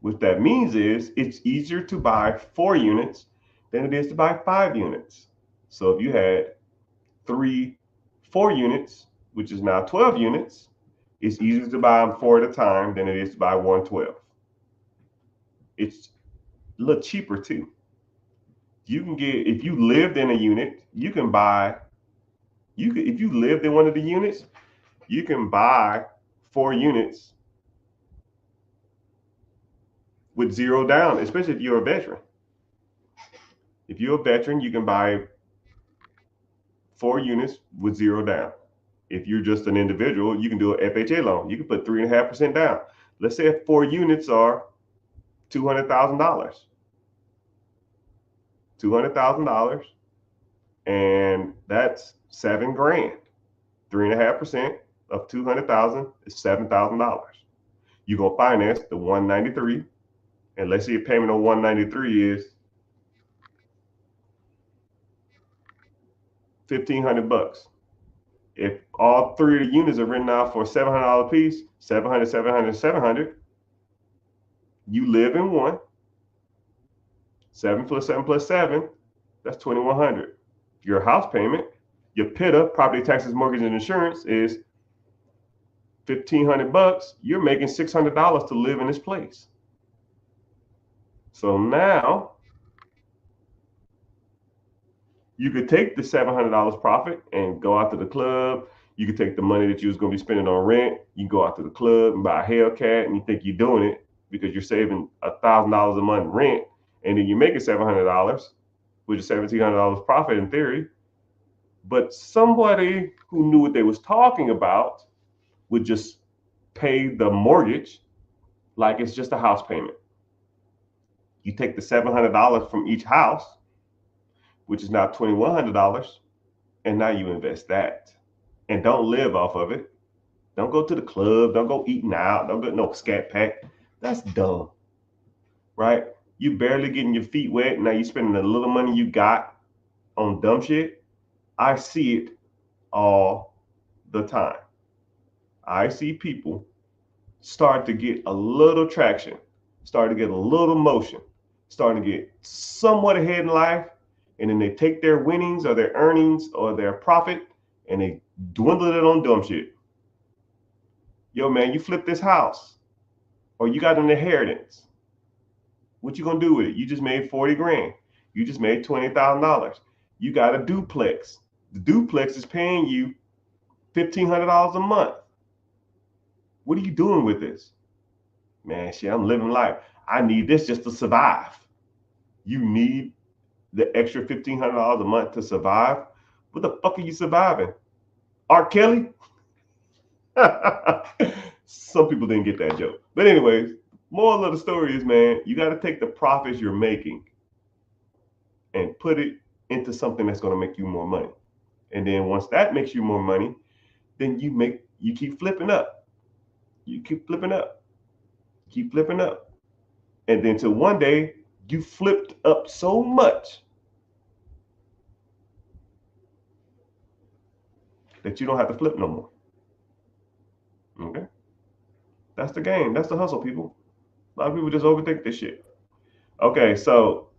Speaker 1: what that means is it's easier to buy 4 units than it is to buy 5 units. So if you had 4 units, which is now 12 units, it's easier to buy them 4 at a time than it is to buy 112. It's a little cheaper too. You can get, if you lived in a unit, you can buy, if you lived in one of the units, you can buy 4 units with 0 down, especially if you're a veteran. If you're a veteran, you can buy 4 units with 0 down. If you're just an individual, you can do an FHA loan. You can put 3.5% down. Let's say 4 units are $200,000. $200,000, and that's $7,000. 3.5% of 200,000 is $7,000. You're gonna finance the 193, and let's say your payment on 193 is $1,500. If all 3 of the units are written out for $700 a piece, 700, 700, 700, you live in one, 7 plus 7 plus 7, that's 2,100. Your house payment, your PITA, property taxes, mortgage, and insurance is $1,500. You're making $600 to live in this place. So now you could take the $700 profit and go out to the club. You could take the money that you was going to be spending on rent. You can go out to the club and buy a Hellcat, and you think you're doing it because you're saving $1,000 a month rent, and then you're making $700, which is $1,700 profit in theory. But somebody who knew what they was talking about would just pay the mortgage like it's just a house payment. You take the $700 from each house, which is now $2,100, and now you invest that. And don't live off of it. Don't go to the club. Don't go eating out. Don't get no scat pack. That's dumb, right? You barely getting your feet wet. Now you spending the little money you got on dumb shit. I see it all the time. I see people start to get a little traction, start to get a little motion, starting to get somewhat ahead in life, and then they take their winnings or their earnings or their profit and they dwindle it on dumb shit. Yo, man, you flip this house or you got an inheritance. What you gonna do with it? You just made 40 grand. You just made $20,000. You got a duplex. The duplex is paying you $1,500 a month. What are you doing with this? Man, shit, I'm living life. I need this just to survive. You need the extra $1,500 a month to survive? What the fuck are you surviving? R. Kelly? Some people didn't get that joke. But anyways, moral of the story is, man, you got to take the profits you're making and put it into something that's going to make you more money. And then once that makes you more money, then you keep flipping up. You keep flipping up. Keep flipping up. And then till one day you flipped up so much that you don't have to flip no more. Okay? That's the game. That's the hustle, people. A lot of people just overthink this shit. Okay, so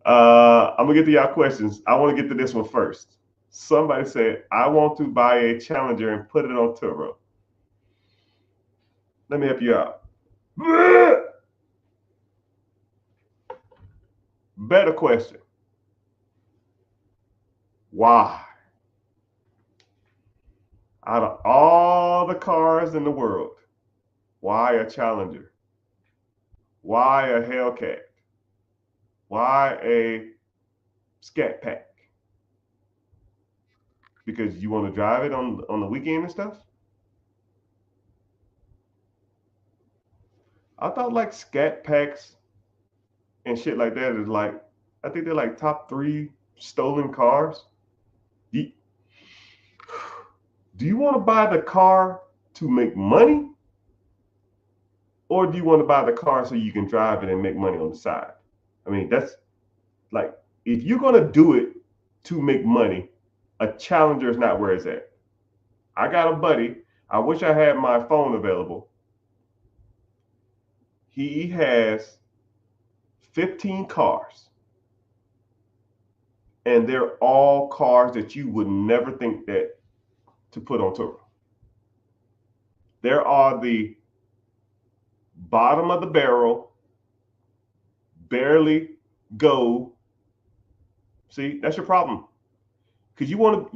Speaker 1: I'm gonna get to y'all questions. I want to get to this one first. Somebody said, I want to buy a Challenger and put it on Turo. Let me help you out. Better question. Why? Out of all the cars in the world, why a Challenger? Why a Hellcat? Why a Scat Pack? Because you want to drive it on the weekend and stuff? I thought like Scat Packs and shit like that is like, I think they're like top 3 stolen cars. Do you want to buy the car to make money? Or do you want to buy the car so you can drive it and make money on the side? I mean, that's like, if you're going to do it to make money, a Challenger is not where it's at. I got a buddy. I wish I had my phone available. He has 15 cars. And they're all cars that you would never think that to put on Turo. There are the bottom of the barrel, barely go. See, that's your problem. Because you want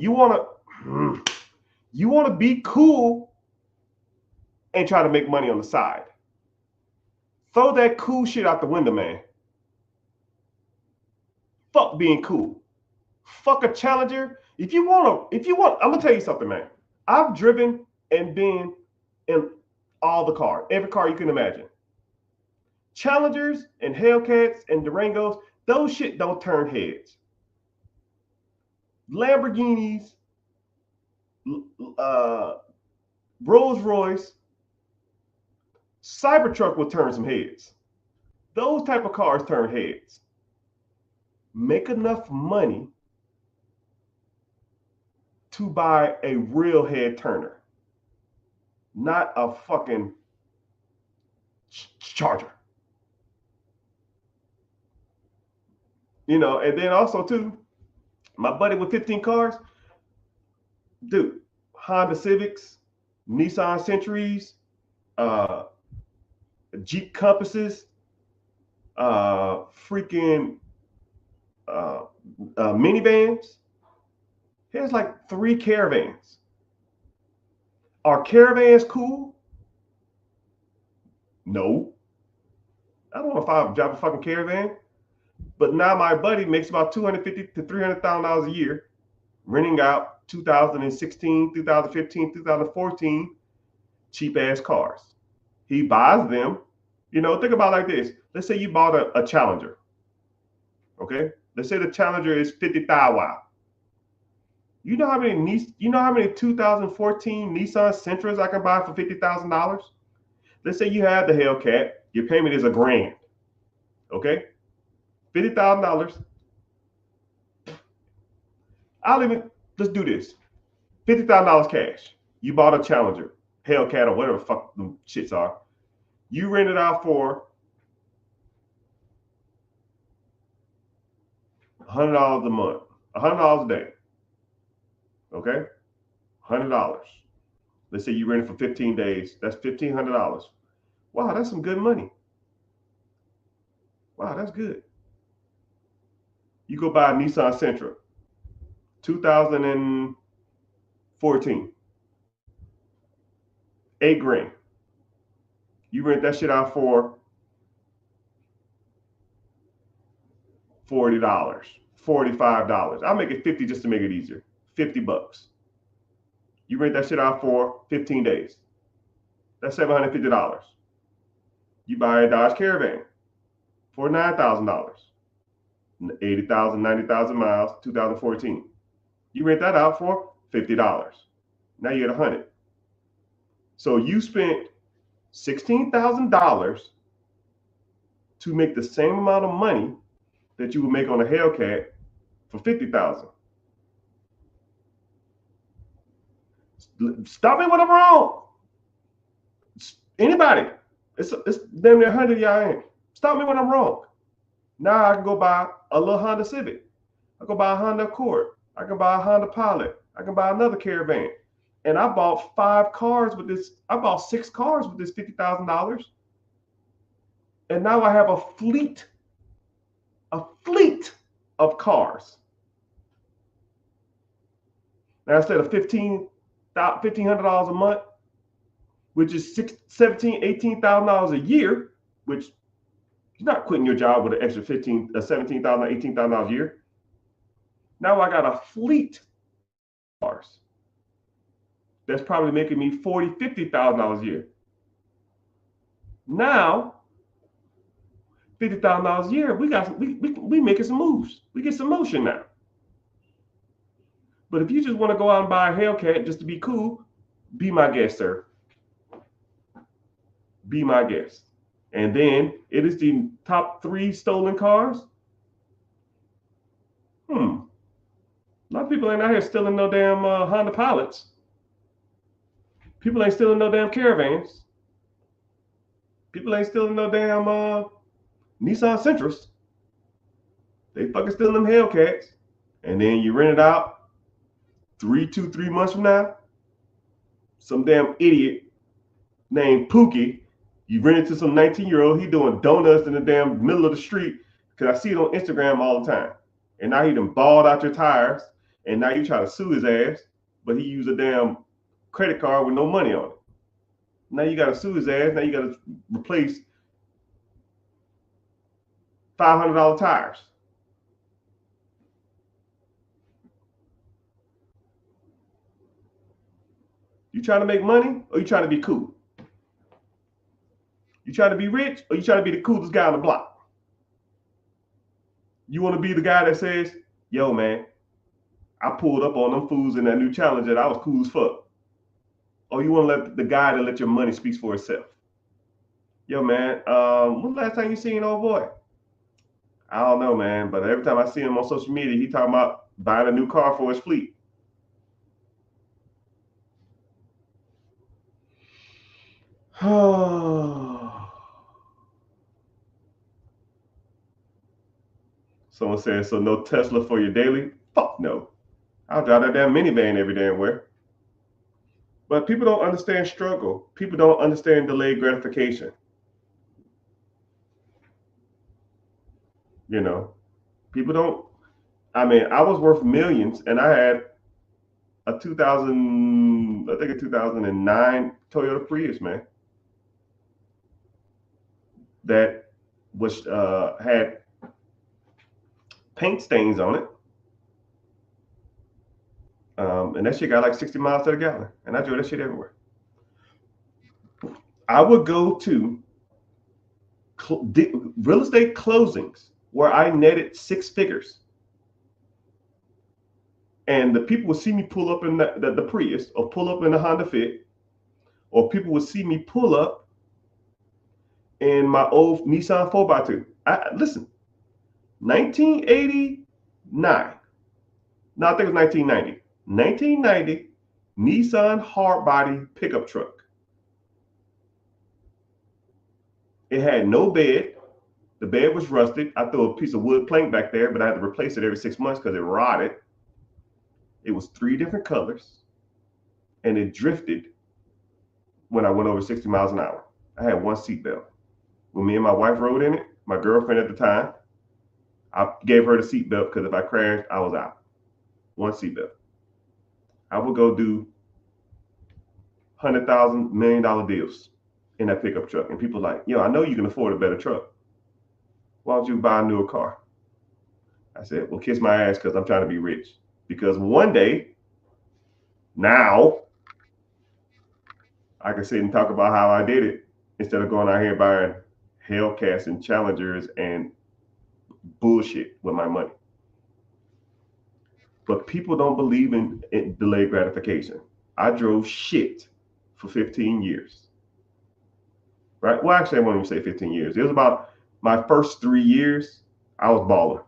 Speaker 1: to be cool and try to make money on the side. Throw that cool shit out the window, man. Fuck being cool. Fuck a Challenger. If you want, I'm gonna tell you something, man. I've driven and been in all the cars, every car you can imagine. Challengers and Hellcats and Durangos, those shit don't turn heads. Lamborghinis, Rolls Royce, Cybertruck will turn some heads. Those type of cars turn heads. Make enough money to buy a real head turner, not a fucking Charger. You know, and then also too, my buddy with 15 cars, dude, Honda Civics, Nissan Centuries, uh, Jeep Compasses, freaking minivans. He has like 3 caravans. Are caravans cool? No. I don't know if I drive a fucking caravan. But now my buddy makes about $250,000 to $300,000 a year, renting out 2016, 2015, 2014 cheap ass cars. He buys them. You know, think about it like this. Let's say you bought a Challenger. Okay, let's say the Challenger is 50,000. You know how many 2014 Nissan Sentras I can buy for $50,000? Let's say you have the Hellcat. Your payment is $1,000. Okay, $50,000. Let's do this. $50,000 cash. You bought a Challenger, Hellcat, or whatever the fuck them shits are. You rent it out for $100 a month, $100 a day. Okay, $100. Let's say you rent it for 15 days. That's $1,500. Wow, that's some good money. Wow, that's good. You go buy a Nissan Sentra, 2014, $8,000. You rent that shit out for $40, $45. I'll make it 50 just to make it easier. $50. You rent that shit out for 15 days. That's $750. You buy a Dodge Caravan for $9,000. 80,000, 90,000 miles, 2014. You rent that out for $50. Now you're at $100. So you spent $16,000 to make the same amount of money that you would make on a Hellcat for $50,000. Stop me when I'm wrong. Anybody? It's damn near 100 y'all ain't. Stop me when I'm wrong. Now I can go buy a little Honda Civic. I can buy a Honda Accord. I can buy a Honda Pilot. I can buy another Caravan. And I bought 5 cars with this. I bought 6 cars with this $50,000. And now I have a fleet of cars. Now instead of $1,500 a month, which is $17,000, $18,000 a year, which you're not quitting your job with an extra $17,000, $18,000 a year. Now I got a fleet of cars that's probably making me $40,000, $50,000 a year. Now, $50,000 a year, we making some moves. We get some motion now. But if you just want to go out and buy a Hellcat just to be cool, be my guest, sir. Be my guest. And then it is the top 3 stolen cars. A lot of people ain't out here stealing no damn Honda Pilots. People ain't stealing no damn Caravans. People ain't stealing no damn Nissan Sentras. They fucking stealing them Hellcats. And then you rent it out 3 months from now. Some damn idiot named Pookie. You rent it to some 19-year-old. He doing donuts in the damn middle of the street. Because I see it on Instagram all the time. And now he done balled out your tires. And now you try to sue his ass. But he used a damn credit card with no money on it. Now you got to sue his ass. Now you got to replace $500 tires. You trying to make money or you trying to be cool? You trying to be rich or you trying to be the coolest guy on the block? You want to be the guy that says, yo, man, I pulled up on them fools in that new Challenger. I was cool as fuck. Or you want to let the guy that let your money speak for itself? Yo, man, when last time you seen old boy? I don't know, man, but every time I see him on social media, he talking about buying a new car for his fleet. Someone says, so no Tesla for your daily? Fuck no. I'll drive that damn minivan every damn where. But people don't understand struggle. People don't understand delayed gratification. You know, people don't. I mean, I was worth millions, and I had a 2009 Toyota Prius, man, that was had paint stains on it. And that shit got like 60 miles to the gallon. And I drove that shit everywhere. I would go to real estate closings where I netted 6 figures. And the people would see me pull up in the Prius or pull up in the Honda Fit, or people would see me pull up in my old Nissan 4x2. Listen, 1989. No, I think it was 1990. 1990 Nissan hardbody pickup truck. It had no bed. The bed was rusted. I threw a piece of wood plank back there, but I had to replace it every 6 months because it rotted. It was 3 different colors, and it drifted when I went over 60 miles an hour. I had one seatbelt. When me and my wife rode in it, my girlfriend at the time, I gave her the seatbelt because if I crashed, I was out. One seatbelt. I would go do $100,000, $1 million deals in that pickup truck. And people like, yo, I know you can afford a better truck. Why don't you buy a newer car? I said, well, kiss my ass because I'm trying to be rich. Because one day, now, I can sit and talk about how I did it instead of going out here buying Hellcats and Challengers and bullshit with my money. But people don't believe in delayed gratification. I drove shit for 15 years. Right? Well, actually, I won't even say 15 years. It was about my first 3 years, I was balling.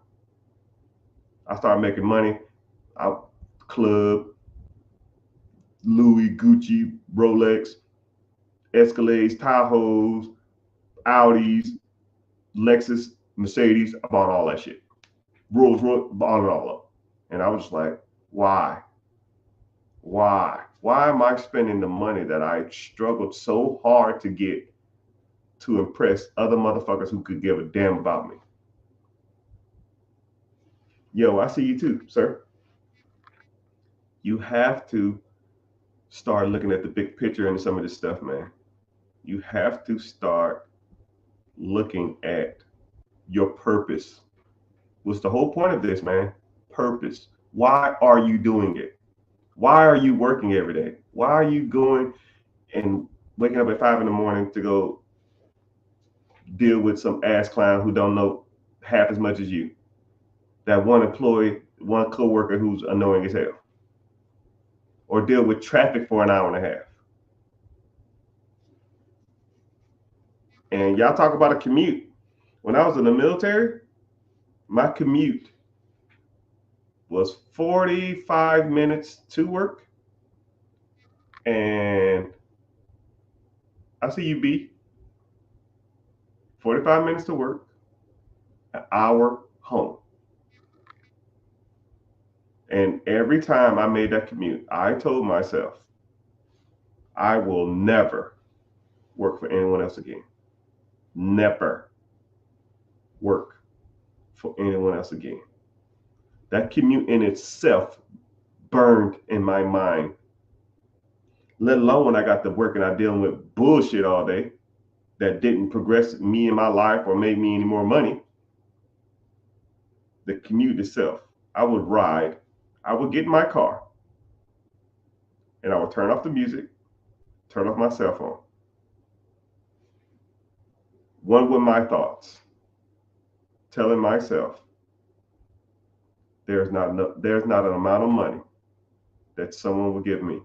Speaker 1: I started making money. Club, Louis, Gucci, Rolex, Escalades, Tahoes, Audis, Lexus, Mercedes. I bought all that shit. Rolls Royce, bought it all up. And I was just like, why? Why? Why am I spending the money that I struggled so hard to get to impress other motherfuckers who could give a damn about me? Yo, I see you too, sir. You have to start looking at the big picture and some of this stuff, man. You have to start looking at your purpose. What's the whole point of this, man? Purpose. Why are you doing it? Why are you working every day? Why are you going and waking up at 5 a.m. to go deal with some ass clown who don't know half as much as you? That one employee, one coworker who's annoying as hell. Or deal with traffic for an hour and a half. And y'all talk about a commute. When I was in the military, my commute was 45 minutes to work. And I see you, B. 45 minutes to work, an hour home. And every time I made that commute, I told myself, I will never work for anyone else again. Never work for anyone else again. That commute in itself burned in my mind. Let alone when I got to work and I'm dealing with bullshit all day that didn't progress me in my life or make me any more money. The commute itself, I would ride. I would get in my car and I would turn off the music, turn off my cell phone. One with my thoughts, telling myself there's not an amount of money that someone will give me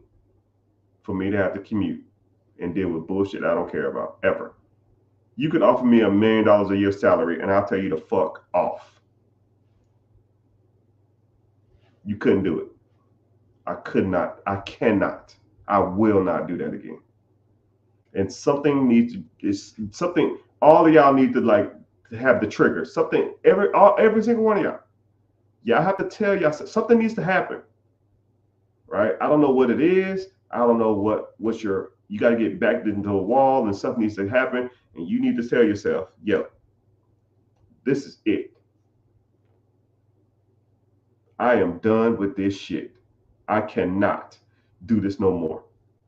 Speaker 1: for me to have to commute and deal with bullshit I don't care about ever. You could offer me $1 million a year salary and I'll tell you to fuck off. You couldn't do it. I could not. I cannot. I will not do that again. And something needs to, it's something, all of y'all need to like have the trigger. Something every single one of y'all have to tell y'all something needs to happen, right? I don't know what it is. I don't know what's your. You got to get back into a wall, and something needs to happen, and you need to tell yourself, yo, this is it. I am done with this shit. I cannot do this no more.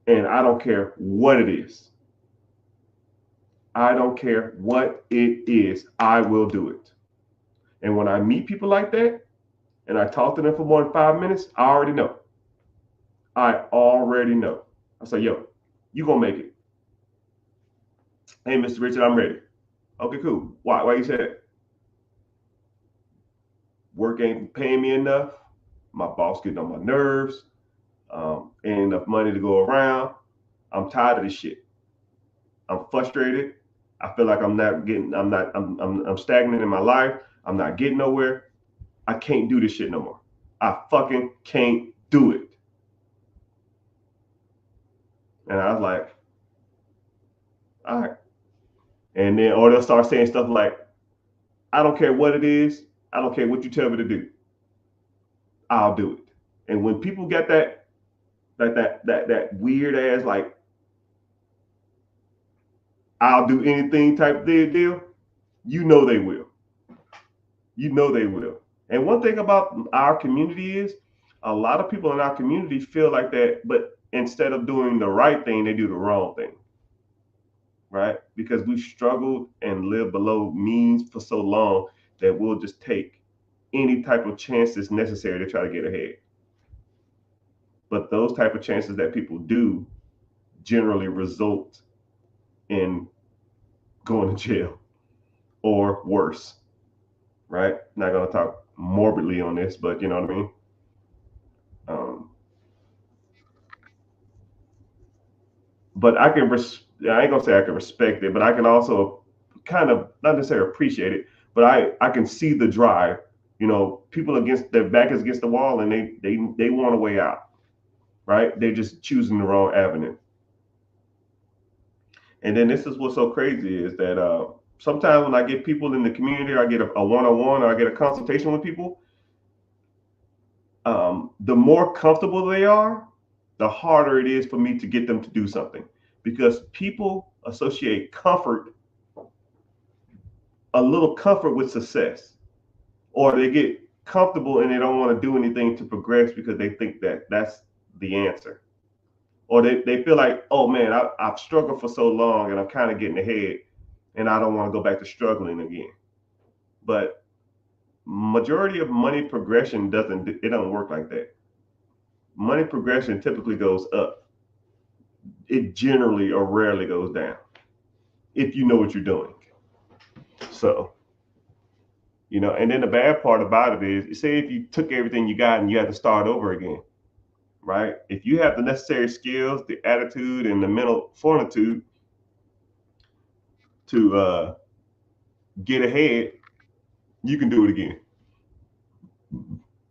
Speaker 1: And I don't care what it is. I don't care what it is. I will do it. And when I meet people like that and I talk to them for more than 5 minutes, I already know. I already know. I say, yo, you gonna make it. Hey, Mr. Richard, I'm ready. Okay, cool. Why you say that? Work ain't paying me enough. My boss getting on my nerves. Ain't enough money to go around. I'm tired of this shit. I'm frustrated. I feel like I'm stagnant in my life. I'm not getting nowhere. I can't do this shit no more. I fucking can't do it. And I was like, all right. And then, or they'll start saying stuff like, I don't care what it is. I don't care what you tell me to do. I'll do it. And when people get that weird ass, like, I'll do anything type deal, you know they will. You know they will. And one thing about our community is a lot of people in our community feel like that, but instead of doing the right thing, they do the wrong thing. Right? Because we've struggled and lived below means for so long that we'll just take any type of chances necessary to try to get ahead. But those type of chances that people do generally result in going to jail or worse. Right? Not going to talk morbidly on this, but you know what I mean? But I ain't gonna say I can respect it, but I can also kind of not necessarily appreciate it, but I can see the drive. You know, people against their back is against the wall and they want a way out, right? They're just choosing the wrong avenue. And then this is what's so crazy is that sometimes when I get people in the community, or I get a one-on-one, or I get a consultation with people, the more comfortable they are, the harder it is for me to get them to do something, because people associate a little comfort with success, or they get comfortable and they don't want to do anything to progress because they think that that's the answer, or they feel like, oh man, I've struggled for so long and I'm kind of getting ahead and I don't want to go back to struggling again. But majority of money progression doesn't work like that. Money progression typically goes up. It generally or rarely goes down if you know what you're doing. So, and then the bad part about it is, say if you took everything you got and you had to start over again, right? If you have the necessary skills, the attitude, and the mental fortitude to get ahead, you can do it again.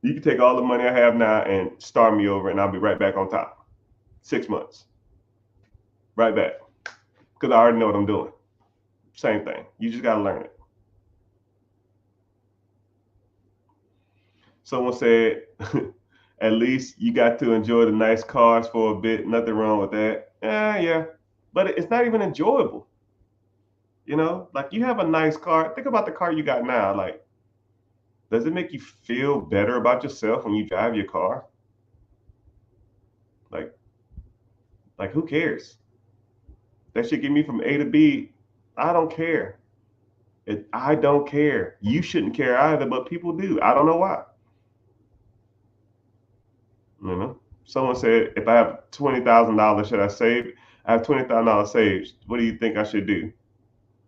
Speaker 1: You can take all the money I have now and start me over, and I'll be right back on top. 6 months. Right back. Because I already know what I'm doing. Same thing. You just got to learn it. Someone said, at least you got to enjoy the nice cars for a bit. Nothing wrong with that. Yeah. But it's not even enjoyable. Like you have a nice car. Think about the car you got now. Like, does it make you feel better about yourself when you drive your car? Like who cares? That should get me from A to B. I don't care. I don't care. You shouldn't care either, but people do. I don't know why. Someone said, if I have $20,000, should I save? I have $20,000 saved. What do you think I should do?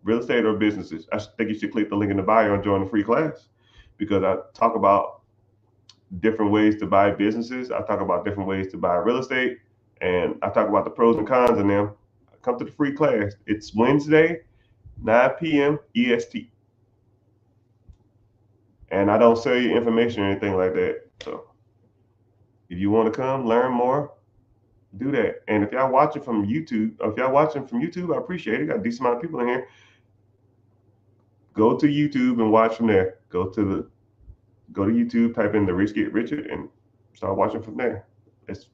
Speaker 1: Real estate or businesses? I think you should click the link in the bio and join the free class, because I talk about different ways to buy businesses. I talk about different ways to buy real estate, and I talk about the pros and cons in them. Come to the free class. It's Wednesday, 9 p.m. EST. And I don't sell you information or anything like that. So if you want to come learn more, do that. And if y'all watching from YouTube, I appreciate it. Got a decent amount of people in here. Go to YouTube and watch from there. Go to YouTube, type in the Rich Get Richer, and start watching from there. It's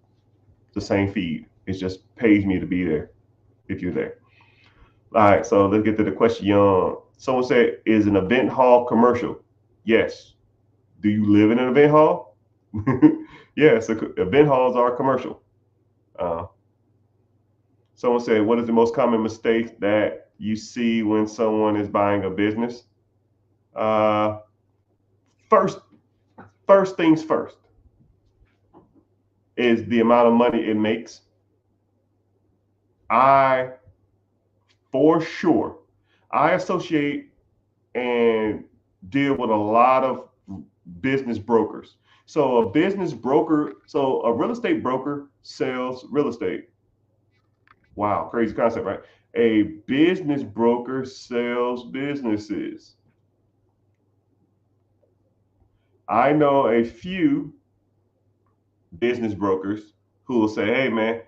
Speaker 1: the same feed. It just pays me to be there if you're there. All right, so let's get to the question. Someone said, "Is an event hall commercial?" Yes. Do you live in an event hall? Yes, event halls are commercial. Uh, Someone said, "What is the most common mistake that you see when someone is buying a business?" Uh, first, first things first is the amount of money it makes. I, for sure, I associate and deal with a lot of business brokers. So a real estate broker sells real estate. Wow, crazy concept, right? A business broker sells businesses. I know a few business brokers who will say, "Hey, man,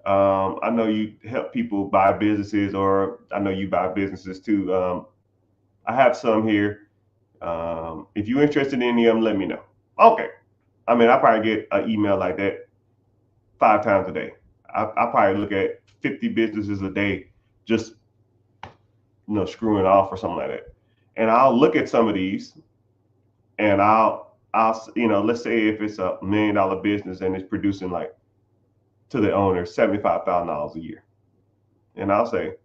Speaker 1: I know you help people buy businesses, or I know you buy businesses too. I have some here. If you're interested in any of them, let me know." Okay. I mean, I probably get an email like that 5 times a day. I probably look at 50 businesses a day, just screwing off or something like that. And I'll look at some of these, and I'll let's say if it's $1 million business and it's producing like to the owner $75,000 a year, and I'll say,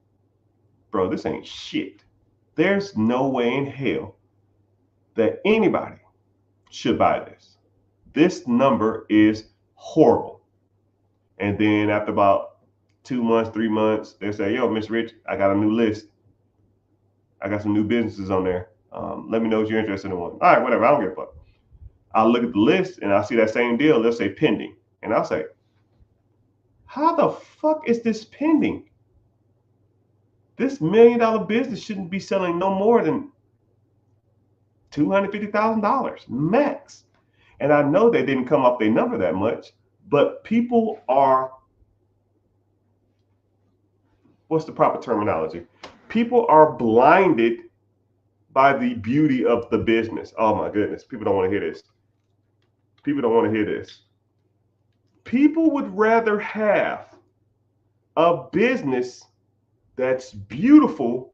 Speaker 1: "Bro, this ain't shit. There's no way in hell that anybody should buy this. This number is horrible." And then after about 2 months, 3 months, they say, "Yo, Miss Rich, I got a new list. I got some new businesses on there. Let me know if you're interested in one." All right, whatever. I don't give a fuck. I'll look at the list and I'll see that same deal. They'll say pending. And I'll say, "How the fuck is this pending? This $1 million business shouldn't be selling no more than $250,000 max." And I know they didn't come up their number that much, but people are, what's the proper terminology? People are blinded by the beauty of the business. Oh my goodness. People don't want to hear this. People don't want to hear this. People would rather have a business that's beautiful,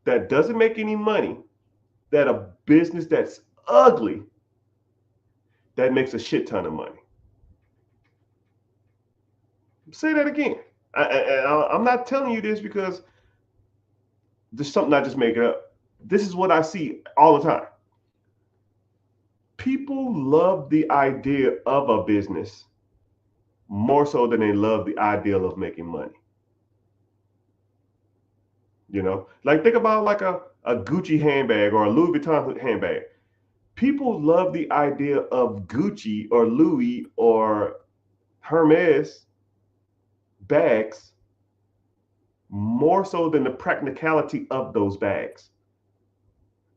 Speaker 1: that doesn't make any money, than a business that's ugly, that makes a shit ton of money. Say that again. I'm not telling you this because this is something I just make up. This is what I see all the time. People love the idea of a business more so than they love the ideal of making money. Like think about like a Gucci handbag or a Louis Vuitton handbag. People love the idea of Gucci or Louis or Hermes bags more so than the practicality of those bags.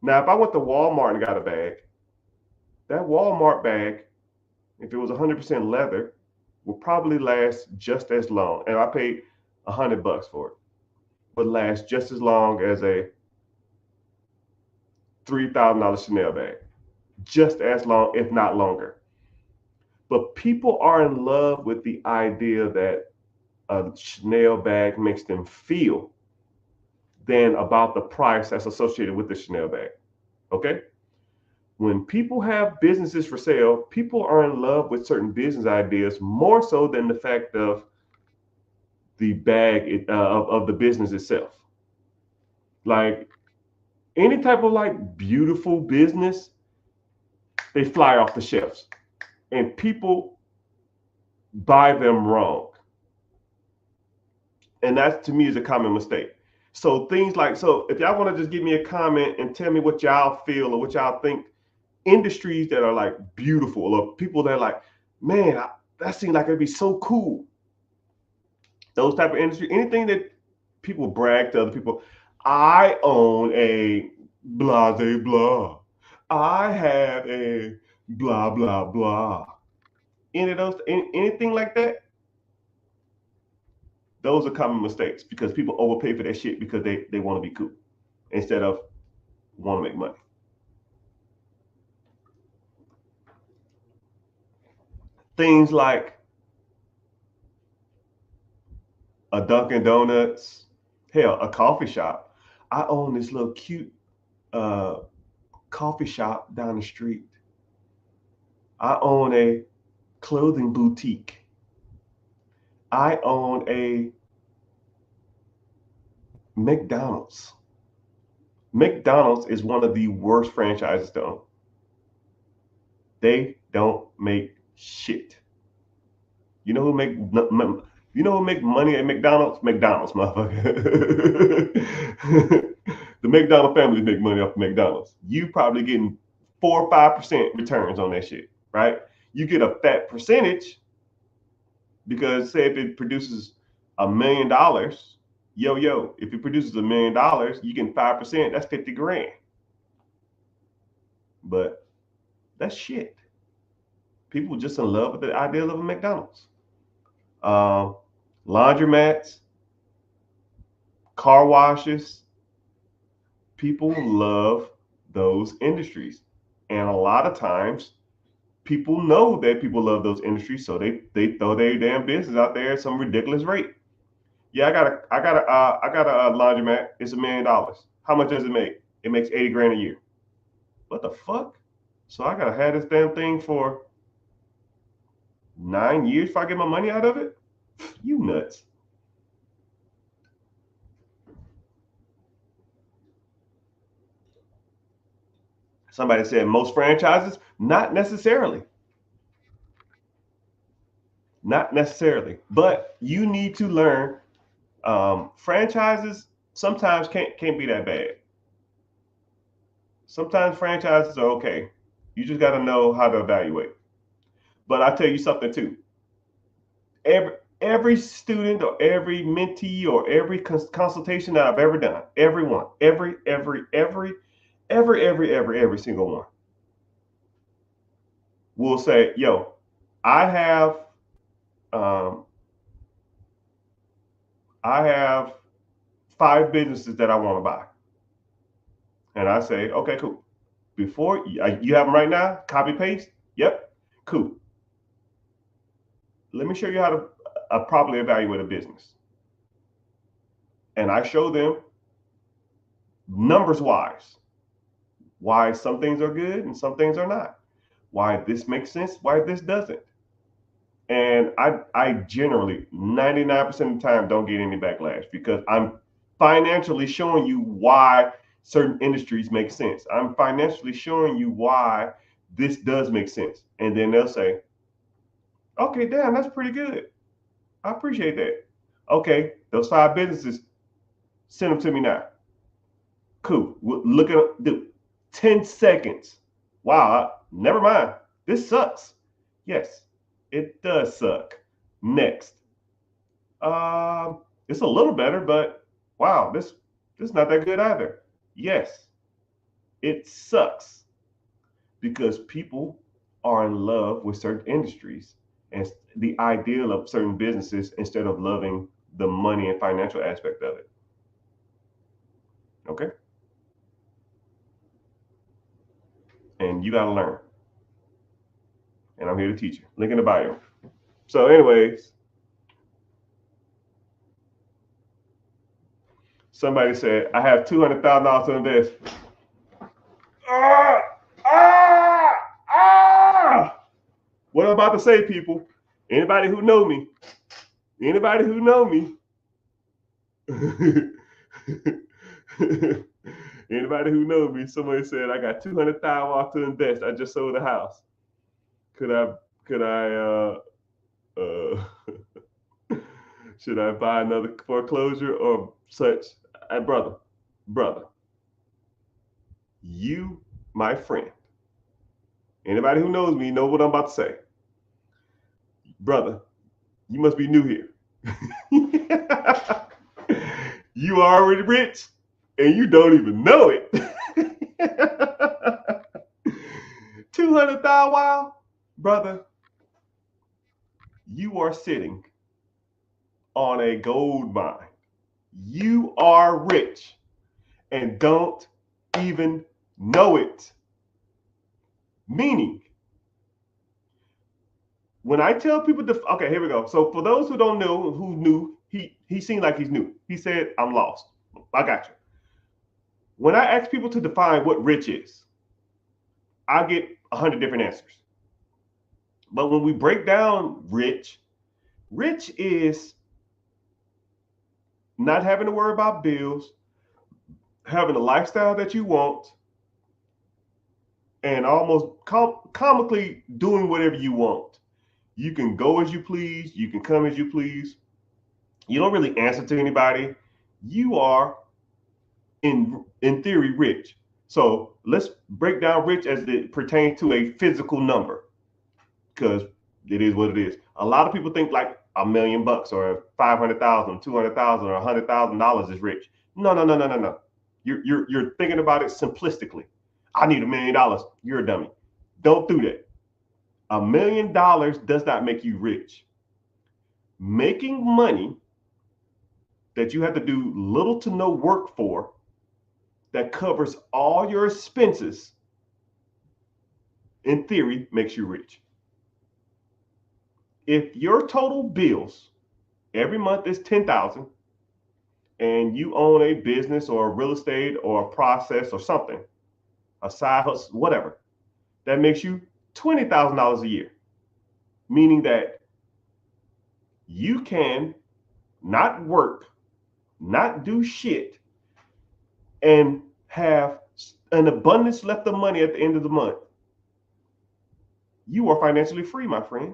Speaker 1: Now, if I went to Walmart and got a bag, that Walmart bag, if it was 100% leather, would probably last just as long. And I paid $100 for it. Would last just as long as a $3,000 Chanel bag, just as long, if not longer. But people are in love with the idea that a Chanel bag makes them feel than about the price that's associated with the Chanel bag. Okay? When people have businesses for sale, people are in love with certain business ideas more so than the fact of the bag of the business itself. Like any type of like beautiful business, they fly off the shelves, and people buy them wrong. And that to me is a common mistake. So things like, so if y'all want to just give me a comment and tell me what y'all feel or what y'all think, industries that are like beautiful or people that are like, man, that seems like it'd be so cool. Those type of industry, anything that people brag to other people, "I own a blah blah blah. I have a blah blah blah." Any of those, anything like that, those are common mistakes because people overpay for that shit because they want to be cool instead of want to make money. Things like a Dunkin' Donuts, hell, a coffee shop. I own this little cute coffee shop down the street. I own a clothing boutique. I own a McDonald's. McDonald's is one of the worst franchises to own. They don't make shit. You know who make money at McDonald's? McDonald's, motherfucker. The McDonald family make money off of McDonald's. You probably getting 4 or 5% returns on that shit, right? You get a fat percentage because say if it produces $1 million, if it produces $1 million, you get 5%, that's 50 grand. But that's shit. People just in love with the idea of a McDonald's. Laundromats, car washes. People love those industries. And a lot of times people know that people love those industries, so they throw their damn business out there at some ridiculous rate. Yeah, I got a laundromat. It's $1 million. How much does it make? It makes 80 grand a year. What the fuck? So I gotta have this damn thing for 9 years if I get my money out of it? You nuts. Somebody said most franchises, not necessarily. Not necessarily, but you need to learn. Franchises sometimes can't be that bad. Sometimes franchises are okay. You just got to know how to evaluate. But I'll tell you something too. Every student or every mentee or every consultation that I've ever done, everyone, every single one will say, "Yo, I have um, I have 5 businesses that I want to buy." And I say, "Okay, cool. Before you have them right now, copy paste. Yep, cool. Let me show you how to properly evaluate a business." And I show them numbers wise why some things are good and some things are not, why this makes sense, why this doesn't. And I generally 99% of the time don't get any backlash because I'm financially showing you why certain industries make sense. I'm financially showing you why this does make sense. And then they'll say, "Okay, damn, that's pretty good. I appreciate that. Okay, those 5 businesses, send them to me now." Cool. Look at the 10 seconds. Wow, never mind. This sucks. Yes, it does suck. Next. It's a little better, but wow, this is not that good either. Yes, it sucks because people are in love with certain industries and the ideal of certain businesses instead of loving the money and financial aspect of it. Okay? And you got to learn. And I'm here to teach you. Link in the bio. So, anyways, somebody said, "I have $200,000 to invest." What I'm about to say, people, anybody who know me, anybody who know me, somebody said, "I got $200,000 to invest. I just sold a house. Could I should I buy another foreclosure or such?" Brother, you, my friend, anybody who knows me know what I'm about to say. Brother, you must be new here. You are already rich and you don't even know it. 200,000, wow, brother, you are sitting on a gold mine. You are rich. And don't even know it. Meaning, when I tell people okay, here we go. So for those who don't know, who knew, he seemed like he's new. He said, I'm lost. I got you. When I ask people to define what rich is, I get 100 different answers. But when we break down rich is not having to worry about bills, having a lifestyle that you want, and almost comically doing whatever you want. You can go as you please. You can come as you please. You don't really answer to anybody. You are, in theory, rich. So let's break down rich as it pertains to a physical number, because it is what it is. A lot of people think like $1 million or 500,000, 200,000, or $100,000 is rich. No. You're thinking about it simplistically. I need $1 million. You're a dummy. Don't do that. $1 million does not make you rich. Making money that you have to do little to no work for, that covers all your expenses, in theory, makes you rich. If your total bills every month is $10,000 and you own a business or a real estate or a process or something, a side hustle, whatever, that makes you $20,000 a year. Meaning that you can not work, not do shit, and have an abundance left of money at the end of the month. You are financially free, my friend.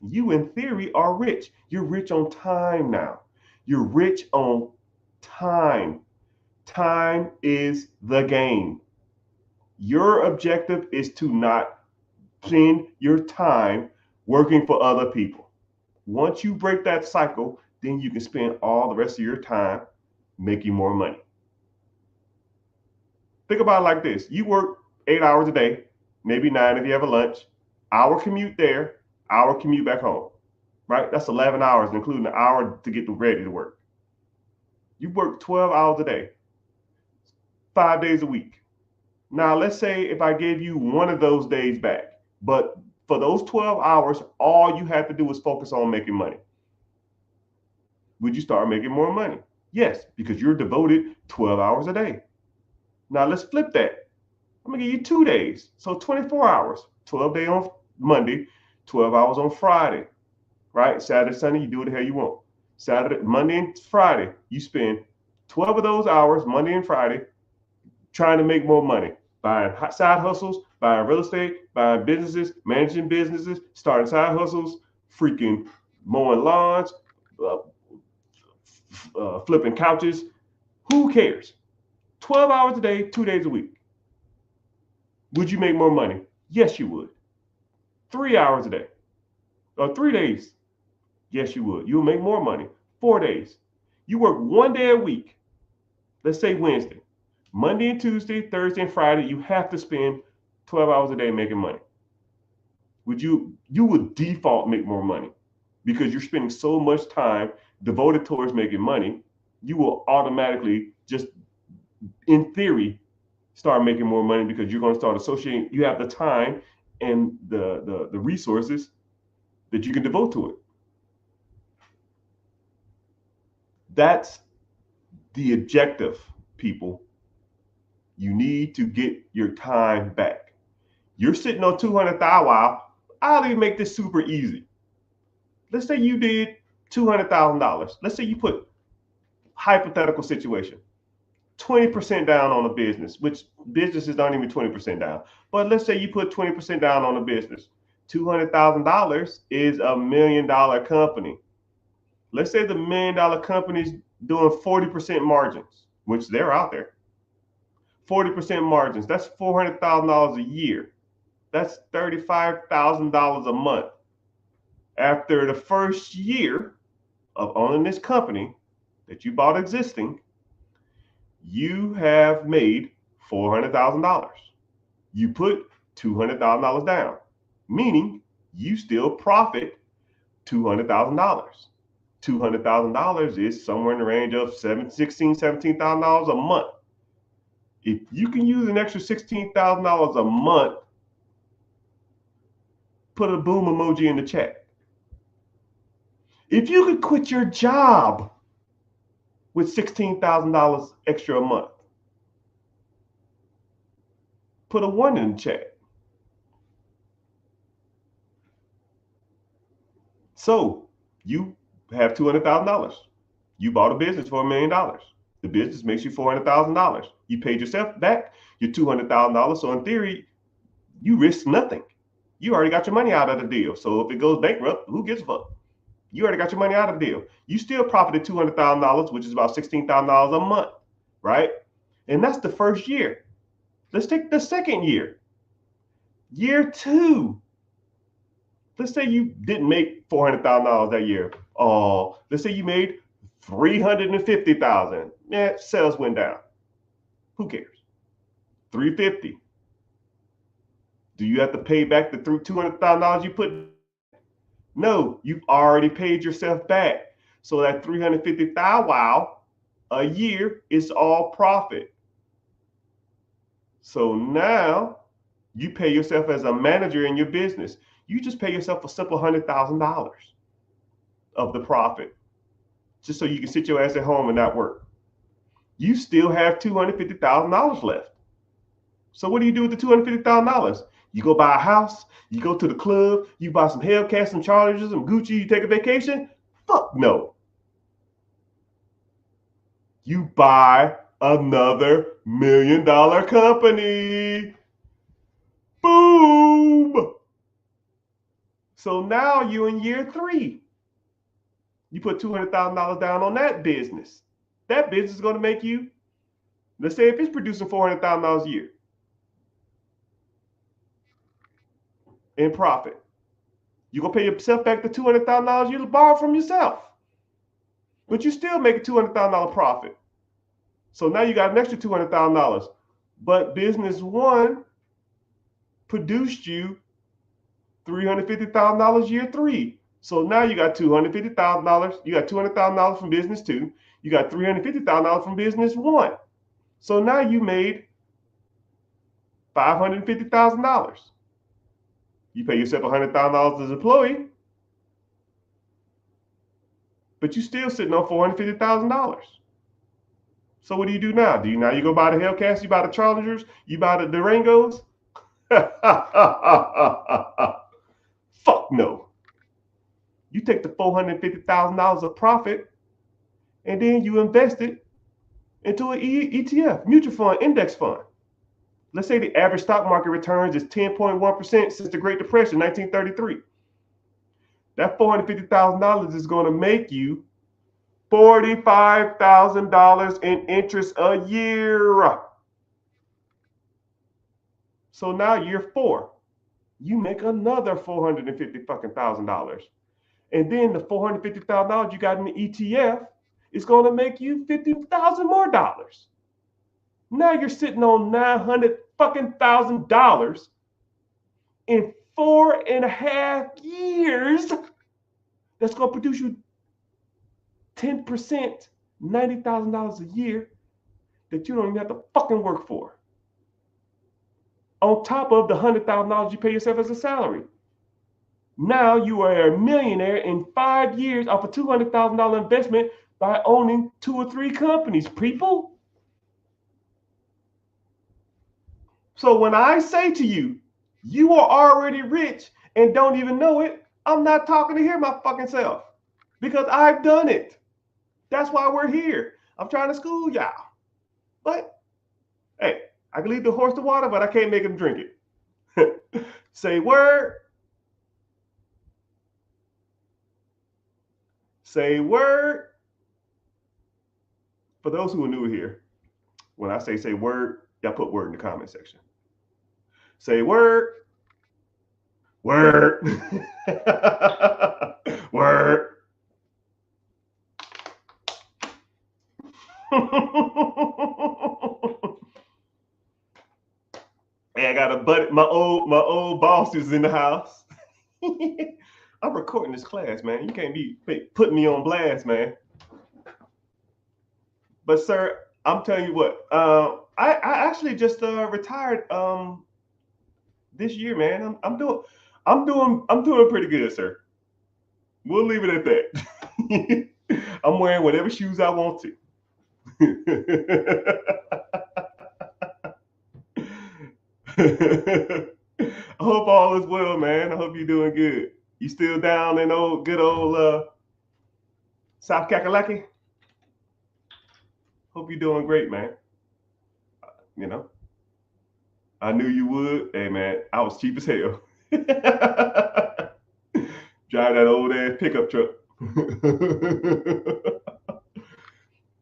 Speaker 1: You, in theory, are rich. You're rich on time now. You're rich on time. Time is the game. Your objective is to not spend your time working for other people. Once you break that cycle, then you can spend all the rest of your time making more money. Think about it like this. You work 8 hours a day, maybe 9 if you have a lunch, hour commute there, hour commute back home, right? That's 11 hours, including an hour to get ready to work. You work 12 hours a day, 5 days a week. Now, let's say if I gave you one of those days back, but for those 12 hours, all you have to do is focus on making money. Would you start making more money? Yes, because you're devoted 12 hours a day. Now, let's flip that. I'm going to give you 2 days. So 24 hours, 12 days on Monday, 12 hours on Friday, right? Saturday, Sunday, you do what the hell you want. Saturday, Monday and Friday, you spend 12 of those hours, Monday and Friday, trying to make more money. Buying side hustles, buying real estate, buying businesses, managing businesses, starting side hustles, freaking mowing lawns, flipping couches. Who cares? 12 hours a day, 2 days a week. Would you make more money? Yes, you would. 3 hours a day, or 3 days. Yes, you would. You'll make more money. 4 days. You work 1 day a week. Let's say Wednesday. Monday and Tuesday, Thursday and Friday, you have to spend 12 hours a day making money. You would default make more money because you're spending so much time devoted towards making money. You will automatically, just in theory, start making more money because you're going to start associating. You have the time and the resources that you can devote to it. That's the objective, people. You need to get your time back. You're sitting on 200,000. I'll even make this super easy. Let's say you did $200,000. Let's say you put, hypothetical situation, 20% down on a business, which businesses don't even 20% down. But let's say you put 20% down on a business. $200,000 is $1 million company. Let's say the $1 million company is doing 40% margins, which they're out there. 40% margins, that's $400,000 a year. That's $35,000 a month. After the first year of owning this company that you bought existing, you have made $400,000. You put $200,000 down, meaning you still profit $200,000. $200,000 is somewhere in the range of $17,000 a month. If you can use an extra $16,000 a month, put a boom emoji in the chat. If you could quit your job with $16,000 extra a month, put a 1 in the chat. So you have $200,000. You bought a business for $1 million. The business makes you $400,000. You paid yourself back your $200,000. So in theory, you risk nothing. You already got your money out of the deal. So if it goes bankrupt, who gives a fuck? You already got your money out of the deal. You still profited $200,000, which is about $16,000 a month, right? And that's the first year. Let's take the second year. Year 2. Let's say you didn't make $400,000 that year. Let's say you made $350,000. Yeah, sales went down. Who cares? $350,000. Do you have to pay back the $200,000 you put? No, you've already paid yourself back. So that $350,000 a year is all profit. So now you pay yourself as a manager in your business. You just pay yourself a simple $100,000 of the profit, just so you can sit your ass at home and not work. You still have $250,000 left. So what do you do with the $250,000? You go buy a house, you go to the club, you buy some Hellcats, some Chargers, some Gucci, you take a vacation? Fuck no. You buy another $1 million company. Boom. So now you're in year 3. You put $200,000 down on that business. That business is going to make you, let's say if it's producing $400,000 a year in profit, you're going to pay yourself back the $200,000 you borrowed from yourself. But you still make a $200,000 profit. So now you got an extra $200,000. But business 1 produced you $350,000 year 3. So now you got $250,000. You got $200,000 from business 2. You got $350,000 from business 1. So now you made $550,000. You pay yourself $100,000 as an employee, but you're still sitting on $450,000. So what do you do now? You go buy the Hellcats, you buy the Chargers, you buy the Durangos? Fuck no. You take the $450,000 of profit and then you invest it into an ETF, mutual fund, index fund. Let's say the average stock market returns is 10.1% since the Great Depression, 1933. That $450,000 is going to make you $45,000 in interest a year. So now year 4, you make another $450,000. And then the $450,000 you got in the ETF is going to make you $50,000 more dollars. Now you're sitting on $900,000 in 4.5 years. That's going to produce you 10%, $90,000 a year that you don't even have to fucking work for. On top of the $100,000 you pay yourself as a salary. Now you are a millionaire in 5 years off a $200,000 investment by owning 2 or 3 companies, people. So when I say to you, you are already rich and don't even know it, I'm not talking to hear my fucking self, because I've done it. That's why we're here. I'm trying to school y'all. But hey, I can lead the horse to water, but I can't make him drink it. Say word. Say word. For those who are new here, when I say word, y'all put word in the comment section. Say word. Word. Word. Hey, I got a buddy. My old boss is in the house. I'm recording this class, man. You can't be putting me on blast, man. But sir, I'm telling you what. I actually just retired this year, man. I'm doing pretty good, sir. We'll leave it at that. I'm wearing whatever shoes I want to. I hope all is well, man. I hope you're doing good. You still down in good old South Kakalaki? Hope you're doing great, man. You know, I knew you would. Hey, man, I was cheap as hell. Drive that old ass pickup truck.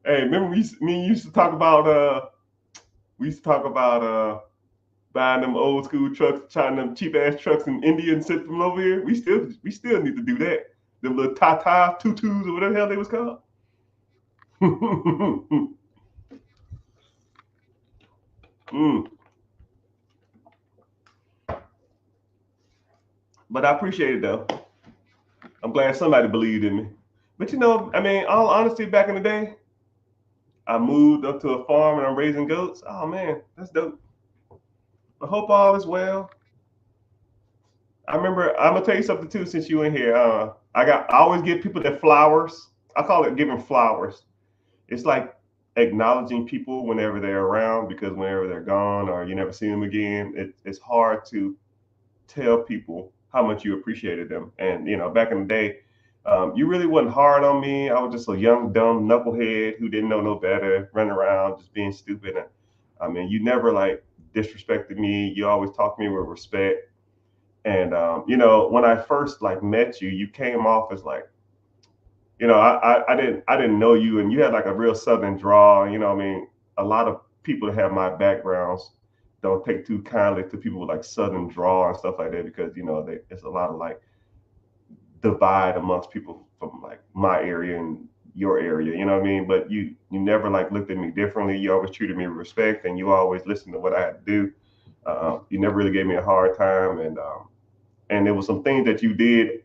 Speaker 1: Hey, remember me and you used to talk about we used to talk about buying them old school trucks, trying them cheap ass trucks in India and sent them over here. We still need to do that. Them little Tata tutus or whatever the hell they was called. Mm. But I appreciate it though. I'm glad somebody believed in me. But I mean, all honesty, back in the day, I moved up to a farm and I'm raising goats. Oh man, that's dope. I hope all is well. I remember I'm gonna tell you something too since you in here. I always give people their flowers. I call it giving flowers. It's like acknowledging people whenever they're around because whenever they're gone or you never see them again, it's hard to tell people how much you appreciated them. And back in the day, you really wasn't hard on me. I was just a young, dumb knucklehead who didn't know no better, running around just being stupid. And I mean, you never like disrespected me. You always talked to me with respect. And when I first like met you, you came off as like, I didn't know you, and you had like a real southern drawl. I mean, a lot of people that have my backgrounds don't take too kindly to people with like southern drawl and stuff like that because there's a lot of like divide amongst people from like my area and your area. You know what I mean? But you never like looked at me differently. You always treated me with respect, and you always listened to what I had to do. You never really gave me a hard time, and there was some things that you did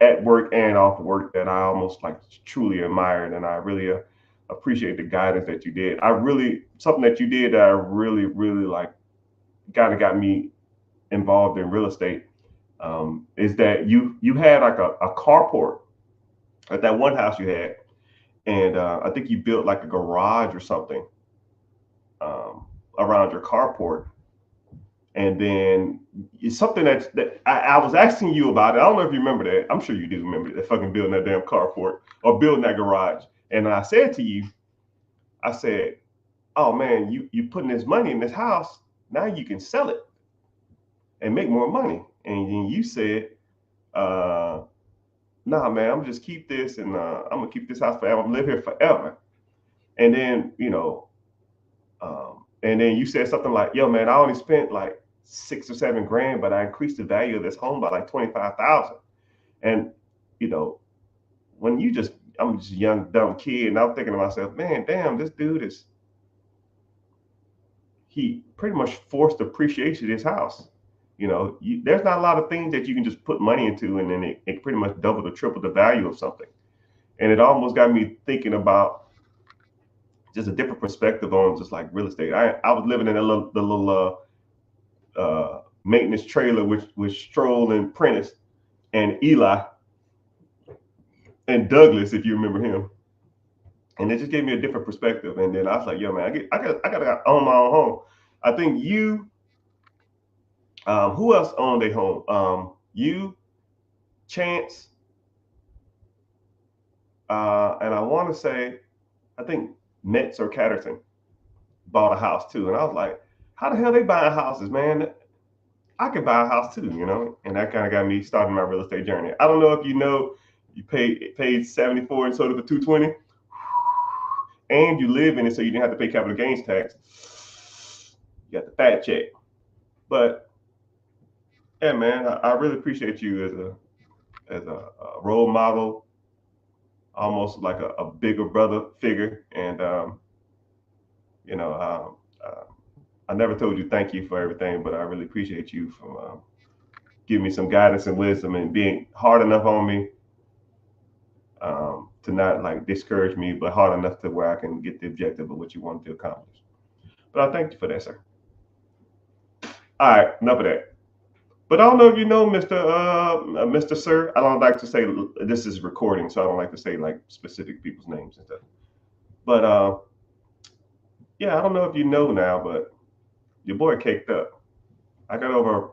Speaker 1: at work and off work that I almost like truly admired, and I really appreciate the guidance that you did. I really something that you did that I really really like kind of got me involved in real estate. Is that you had like a carport at that one house you had, and I think you built like a garage or something around your carport, and then it's something that I was asking you about it. I don't know if you remember that. I'm sure you do remember that fucking building that damn carport or building that garage. And I said to you, I said, "Oh man, you putting this money in this house. Now you can sell it and make more money." And then you said, "Nah, man, I'm just keep this and I'm gonna keep this house forever. I'm gonna live here forever." And then and then you said something like, "Yo, man, I only spent like 6 or 7 grand, but I increased the value of this home by like 25,000." And you know, when I'm just a young dumb kid, and I'm thinking to myself, "Man, damn, this dude he pretty much forced appreciation of his house." There's not a lot of things that you can just put money into, and then it pretty much double or triple the value of something. And it almost got me thinking about just a different perspective on just like real estate. I was living in the little maintenance trailer with Stroll and Prentice and Eli and Douglas, if you remember him. And it just gave me a different perspective. And then I was like, "Yo, man, I gotta own my own home." I think who else owned a home? You, Chance, and I want to say, I think Metz or Catterton bought a house too. And I was like, "How the hell they buying houses, man? I could buy a house too." And that kind of got me starting my real estate journey. I don't know if you paid 74 and sold it for 220, and you live in it, so you didn't have to pay capital gains tax. You got the fat check. But yeah, man, I really appreciate you as a role model, almost like a bigger brother figure. And you know, I never told you thank you for everything, but I really appreciate you for giving me some guidance and wisdom and being hard enough on me to not like discourage me, but hard enough to where I can get the objective of what you want to accomplish. But I thank you for that, sir. All right, enough of that. But I don't know if you know, Mr. Sir. I don't like to say this is recording, so I don't like to say like specific people's names and stuff. But yeah, I don't know if you know now, but your boy caked up. I got over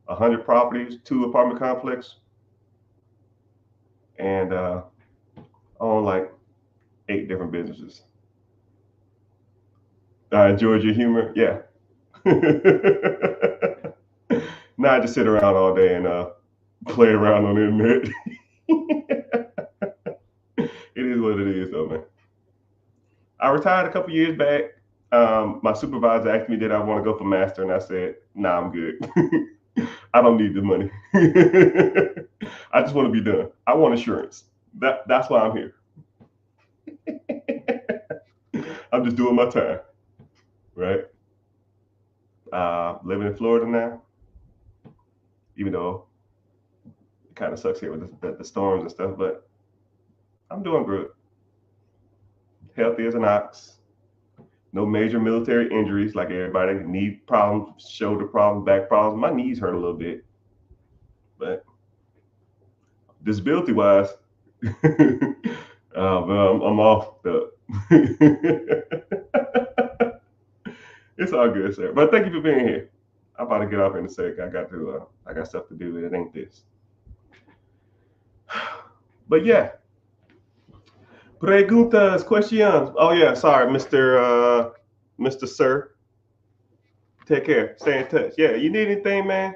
Speaker 1: 100 properties, 2 apartment complex, and own like 8 different businesses. I enjoyed your humor, yeah. Now I just sit around all day and play around on the internet. It is what it is, though, man. I retired a couple years back. My supervisor asked me did I want to go for master, and I said, "Nah, I'm good. I don't need the money. I just want to be done. I want assurance. That's why I'm here. I'm just doing my time, right? Living in Florida now, even though it kind of sucks here with the storms and stuff, but I'm doing good. Healthy as an ox. No major military injuries like everybody. Knee problems, shoulder problems, back problems. My knees hurt a little bit, but disability wise, well, I'm off the. It's all good, sir. But thank you for being here. I'm about to get off in a sec. I got stuff to do. It ain't this. But yeah, preguntas, questions. Oh yeah, sorry, Mr. Sir. Take care. Stay in touch. Yeah, you need anything, man?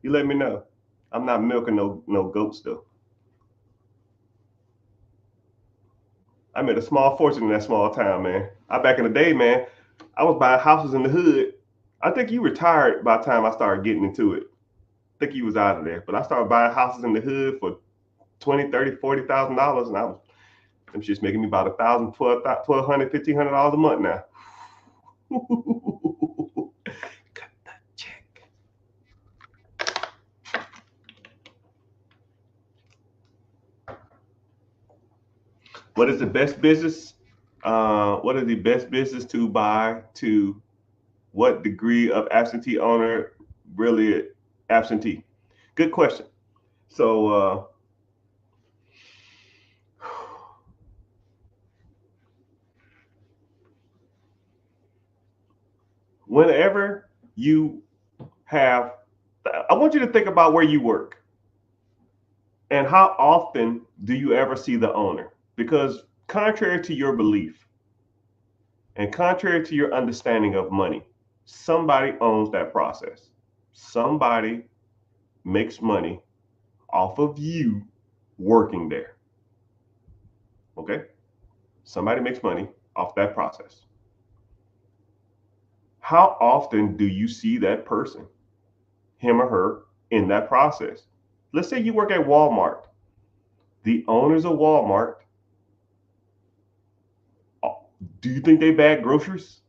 Speaker 1: You let me know. I'm not milking no goats though. I made a small fortune in that small town, man. I back in the day, man, I was buying houses in the hood. I think you retired by the time I started getting into it. I think you was out of there. But I started buying houses in the hood for 20, 30, $40,000, and I was them shit's making me about $1,000, $1,200, $1,500 a month now. Cut that check. What is the best business? What is the best business to buy? To what degree of absentee owner really absentee? Good question. So whenever you have, I want you to think about where you work and how often do you ever see the owner? Because contrary to your belief and contrary to your understanding of money, somebody owns that process. Somebody makes money off of you working there. Okay? Somebody makes money off that process. How often do you see that person, him or her, in that process? Let's say you work at Walmart. The owners of Walmart, do you think they bag groceries?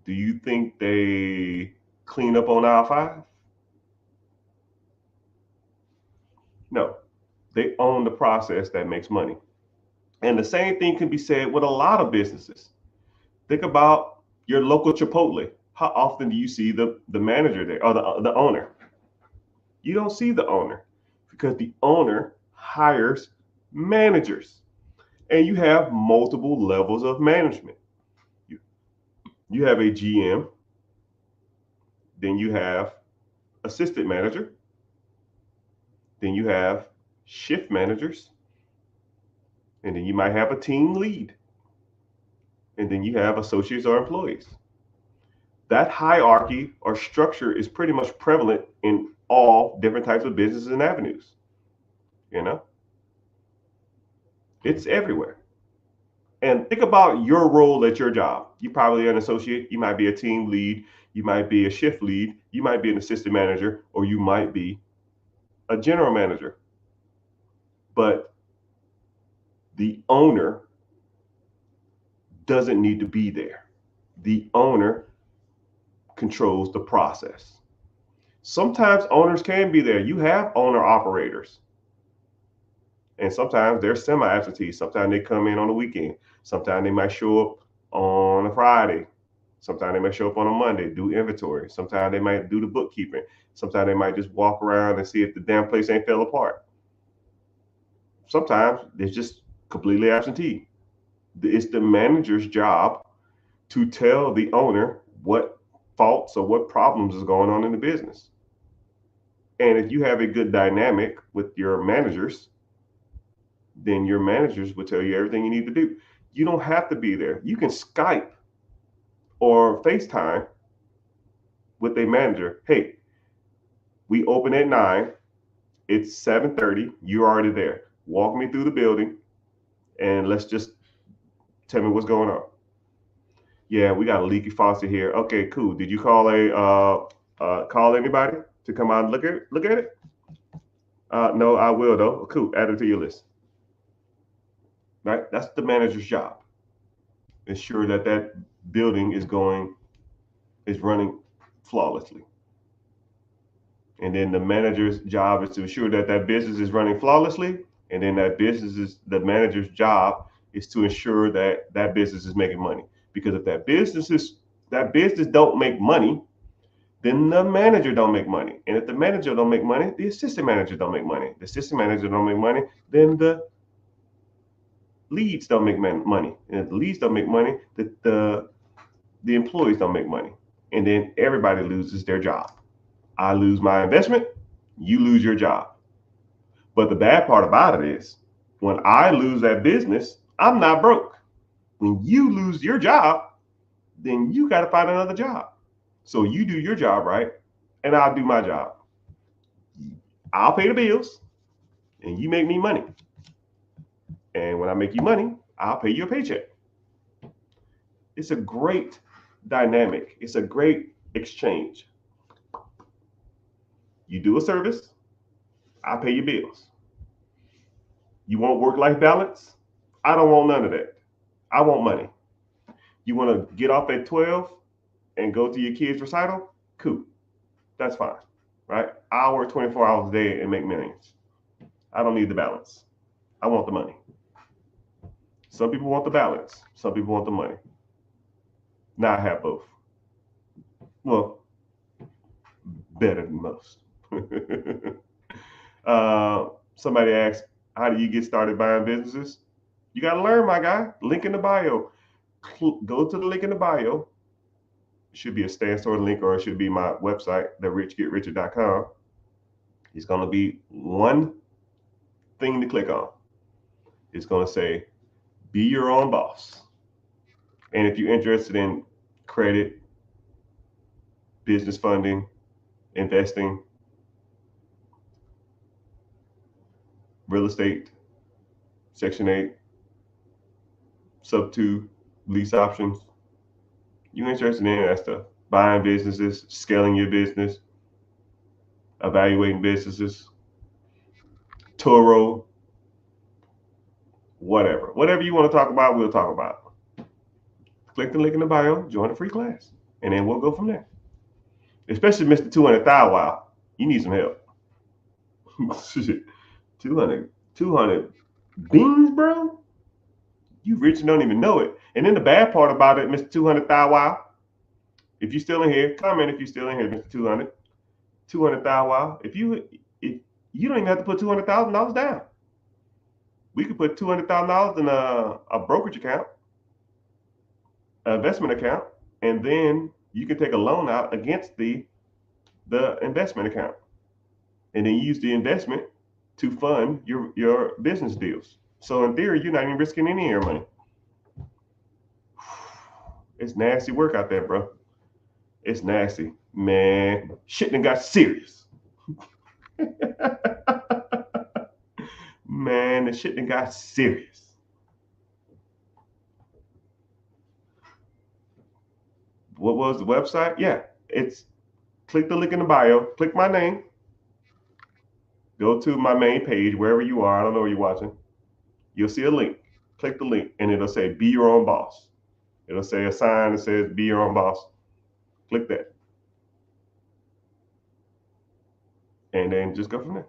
Speaker 1: Do you think they clean up on aisle 5? No, they own the process that makes money. And the same thing can be said with a lot of businesses. Think about your local Chipotle. How often do you see the manager there or the owner? You don't see the owner because the owner hires managers, and you have multiple levels of management. You have a GM, then you have assistant manager, then you have shift managers, and then you might have a team lead, and then you have associates or employees. That hierarchy or structure is pretty much prevalent in all different types of businesses and avenues. You know, it's everywhere. And think about your role at your job. You probably are an associate, you might be a team lead, you might be a shift lead, you might be an assistant manager, or you might be a general manager. But the owner doesn't need to be there. The owner controls the process. Sometimes owners can be there. You have owner operators. And sometimes they're semi-absentee. Sometimes they come in on the weekend. Sometimes they might show up on a Friday. Sometimes they might show up on a Monday, do inventory. Sometimes they might do the bookkeeping. Sometimes they might just walk around and see if the damn place ain't fell apart. Sometimes they're just completely absentee. It's the manager's job to tell the owner what faults or what problems is going on in the business. And if you have a good dynamic with your managers, then your managers will tell you everything you need to do. You don't have to be there. You can Skype or FaceTime with a manager. Hey, we open at 9. It's 7:30. You're already there. Walk me through the building and let's just tell me what's going on. Yeah, we got a leaky faucet here. Okay, cool. Did you call anybody to come out and look at it? No, I will though. Cool. Add it to your list. Right? That's the manager's job. Ensure that that building is running flawlessly. And then the manager's job is to ensure that that business is running flawlessly. And then the manager's job is to ensure that that business is making money. Because if that business don't make money, then the manager don't make money. And if the manager don't make money, the assistant manager don't make money. The assistant manager don't make money, then the leads don't make money. And if the leads don't make money, the employees don't make money. And then everybody loses their job. I lose my investment, you lose your job. But the bad part about it is when I lose that business, I'm not broke. When you lose your job, then you got to find another job. So you do your job right, and I'll do my job. I'll pay the bills, and you make me money. And when I make you money, I'll pay you a paycheck. It's a great dynamic. It's a great exchange. You do a service, I pay your bills. You want work-life balance? I don't want none of that. I want money. You want to get off at 12 and go to your kid's recital? Cool. That's fine. Right? I'll work 24 hours a day and make millions. I don't need the balance. I want the money. Some people want the balance. Some people want the money. Now I have both. Well, better than most. Somebody asked, how do you get started buying businesses? You got to learn, my guy. Link in the bio. Go to the link in the bio. It should be a Stan Store link, or it should be my website, therichgetricher.com. It's going to be one thing to click on. It's going to say, be your own boss. And if you're interested in credit, business funding, investing, real estate, Section 8, Sub 2, lease options, you're interested in that stuff. Buying businesses, scaling your business, evaluating businesses, Turo, whatever you want to talk about, we'll talk about. Click the link in the bio, join a free class, and then we'll go from there. Especially Mr. 200 Thou Wow, you need some help. 200 beans, bro? You rich and don't even know it. And then the bad part about it, Mr. 200 Thou Wow, if you're still in here, comment if you're still in here, Mr. 200 Thou Wow. If you don't even have to put $200,000 down. We could put $200,000 in a brokerage account, an investment account, and then you can take a loan out against the investment account, and then use the investment to fund your business deals. So in theory, you're not even risking any of your money. It's nasty work out there, bro. It's nasty, man. Shit done got serious. Man, the shit done got serious. What was the website? Yeah, it's click the link in the bio, click my name, go to my main page, wherever you are. I don't know where you're watching. You'll see a link. Click the link, and it'll say be your own boss. It'll say a sign that says be your own boss. Click that. And then just go from there.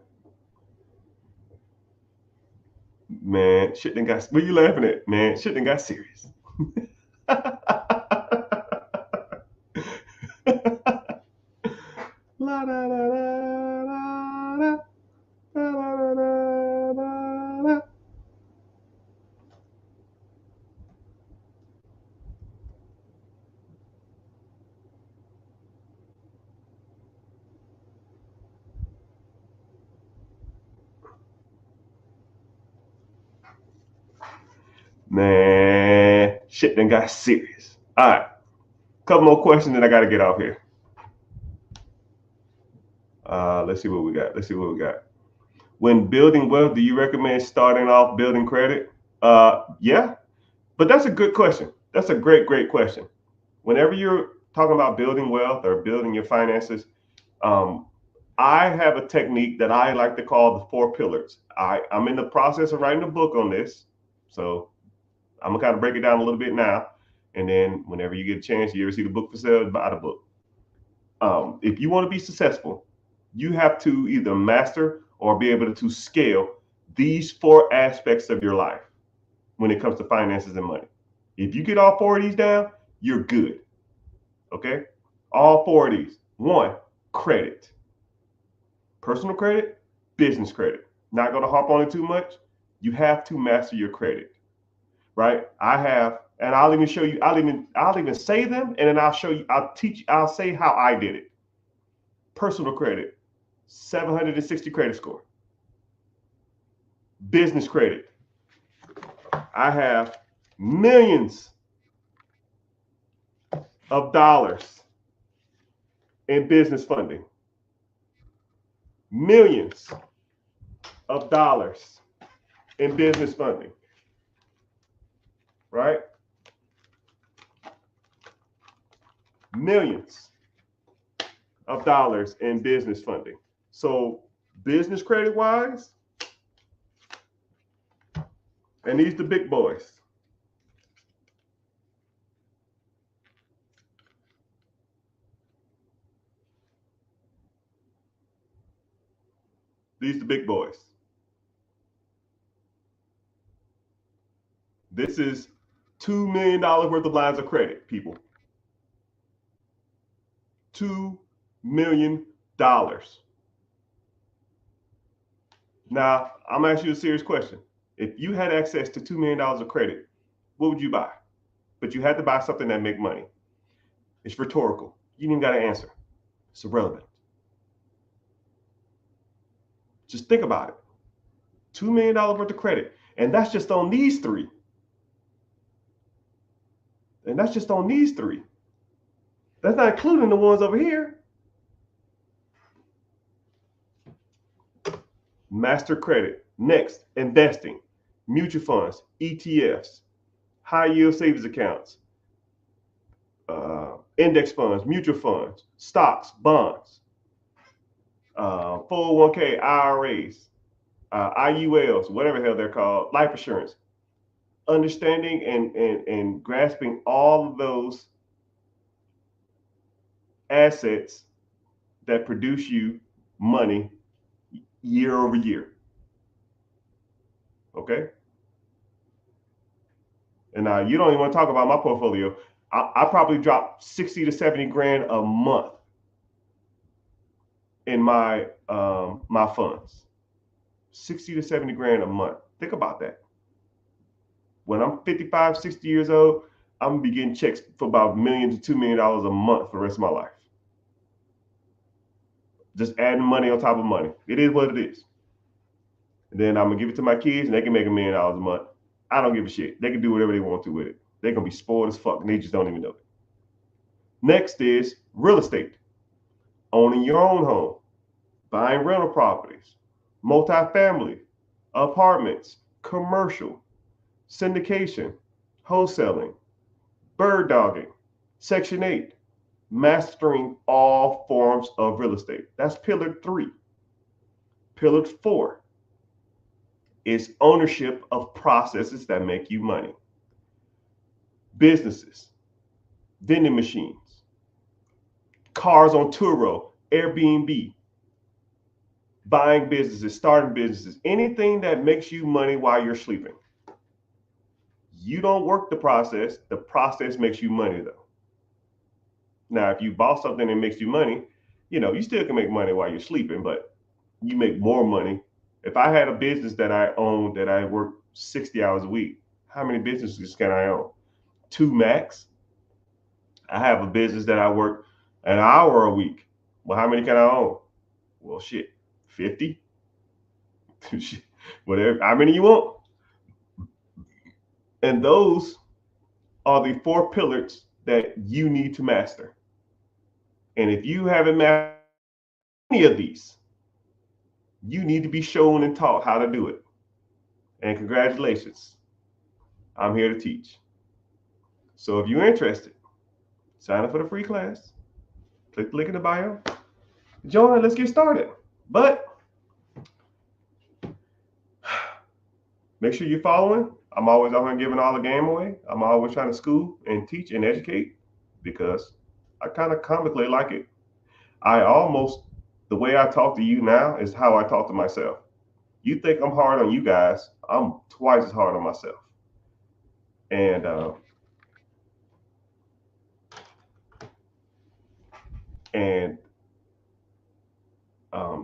Speaker 1: Man, shit done got. What you laughing at, man? Shit done got serious. La, da, da, da, da, da. Man, shit done got serious. All right, couple more questions, and I got to get off here. Let's see what we got. Let's see what we got. When building wealth, do you recommend starting off building credit? Yeah, but that's a good question. That's a great question. Whenever you're talking about building wealth or building your finances, um, I have a technique that I like to call the 4 pillars. I'm in the process of writing a book on this, so I'm gonna kind of break it down a little bit now, and then whenever you get a chance, you ever see the book for sale, buy the book. If you want to be successful, you have to either master or be able to scale these 4 aspects of your life when it comes to finances and money. If you get all 4 of these down, you're good. Okay? All 4 of these. 1, credit. Personal credit, business credit. Not going to harp on it too much. You have to master your credit. Right? I have, and I'll even show you, I'll even say them, and then I'll show you, I'll say how I did it. Personal credit, 760 credit score. Business credit, I have millions of dollars in business funding. Millions of dollars in business funding. Right? Millions of dollars in business funding. So business credit wise, and these the big boys. These the big boys. This is $2 million worth of lines of credit, people. $2 million. Now, I'm asking you a serious question. If you had access to $2 million of credit, what would you buy? But you had to buy something that make money. It's rhetorical. You didn't even got to answer. It's irrelevant. Just think about it. $2 million worth of credit. And that's just on these 3. And that's just on these 3. That's not including the ones over here. Master credit. Next, investing, mutual funds, ETFs, high yield savings accounts, index funds, mutual funds, stocks, bonds, 401k, IRAs, IULs, whatever the hell they're called, life insurance. Understanding and grasping all of those assets that produce you money year over year. Okay? And now you don't even want to talk about my portfolio. I probably drop 60 to 70 grand a month in my my funds. 60 to 70 grand a month. Think about that. When I'm 55, 60 years old, I'm gonna be getting checks for about $1 million to $2 million a month for the rest of my life. Just adding money on top of money. It is what it is. And then I'm gonna give it to my kids, and they can make $1 million a month. I don't give a shit. They can do whatever they want to with it. They're gonna be spoiled as fuck, and they just don't even know it. Next is real estate. Owning your own home, buying rental properties, multifamily, apartments, commercial, syndication, wholesaling, bird dogging, Section 8, mastering all forms of real estate. That's pillar 3. Pillar 4 is ownership of processes that make you money. Businesses, vending machines, cars on Turo, Airbnb, buying businesses, starting businesses, anything that makes you money while you're sleeping. You don't work the process makes you money though. Now, if you bought something that makes you money, you still can make money while you're sleeping, but you make more money. If I had a business that I own that I work 60 hours a week, how many businesses can I own? Two max. I have a business that I work an hour a week. Well, how many can I own? Well, shit, 50. Whatever, how many you want? And those are the four pillars that you need to master. And if you haven't mastered any of these, you need to be shown and taught how to do it. And congratulations, I'm here to teach. So if you're interested, sign up for the free class. Click the link in the bio. Join, let's get started. But make sure you're following. I'm always out here giving all the game away. I'm always trying to school and teach and educate because I kind of comically like it. The way I talk to you now is how I talk to myself. You think I'm hard on you guys, I'm twice as hard on myself. And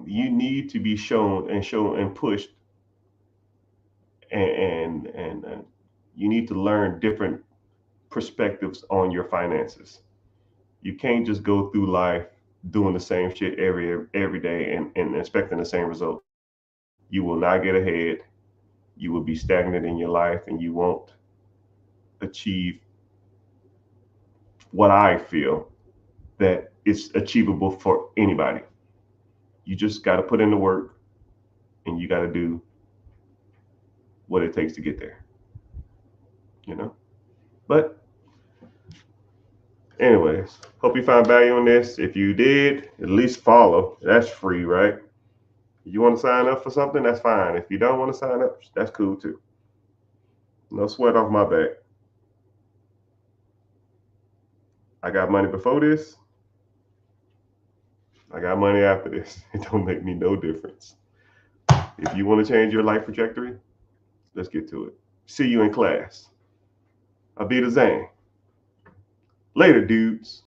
Speaker 1: you need to be shown and pushed, and you need to learn different perspectives on your finances. You can't just go through life doing the same shit every day and expecting the same result. You will not get ahead. You will be stagnant in your life, and you won't achieve what I feel that is achievable for anybody. You just got to put in the work, and you got to do what it takes to get there. But anyways, hope you found value in this. If you did, at least follow. That's free, right? You want to sign up for something, that's fine. If you don't want to sign up, that's cool too. No sweat off my back. I got money before this. I got money after this. It don't make me no difference. If you want to change your life trajectory, let's get to it. See you in class. I'll be the Zane. Later, dudes.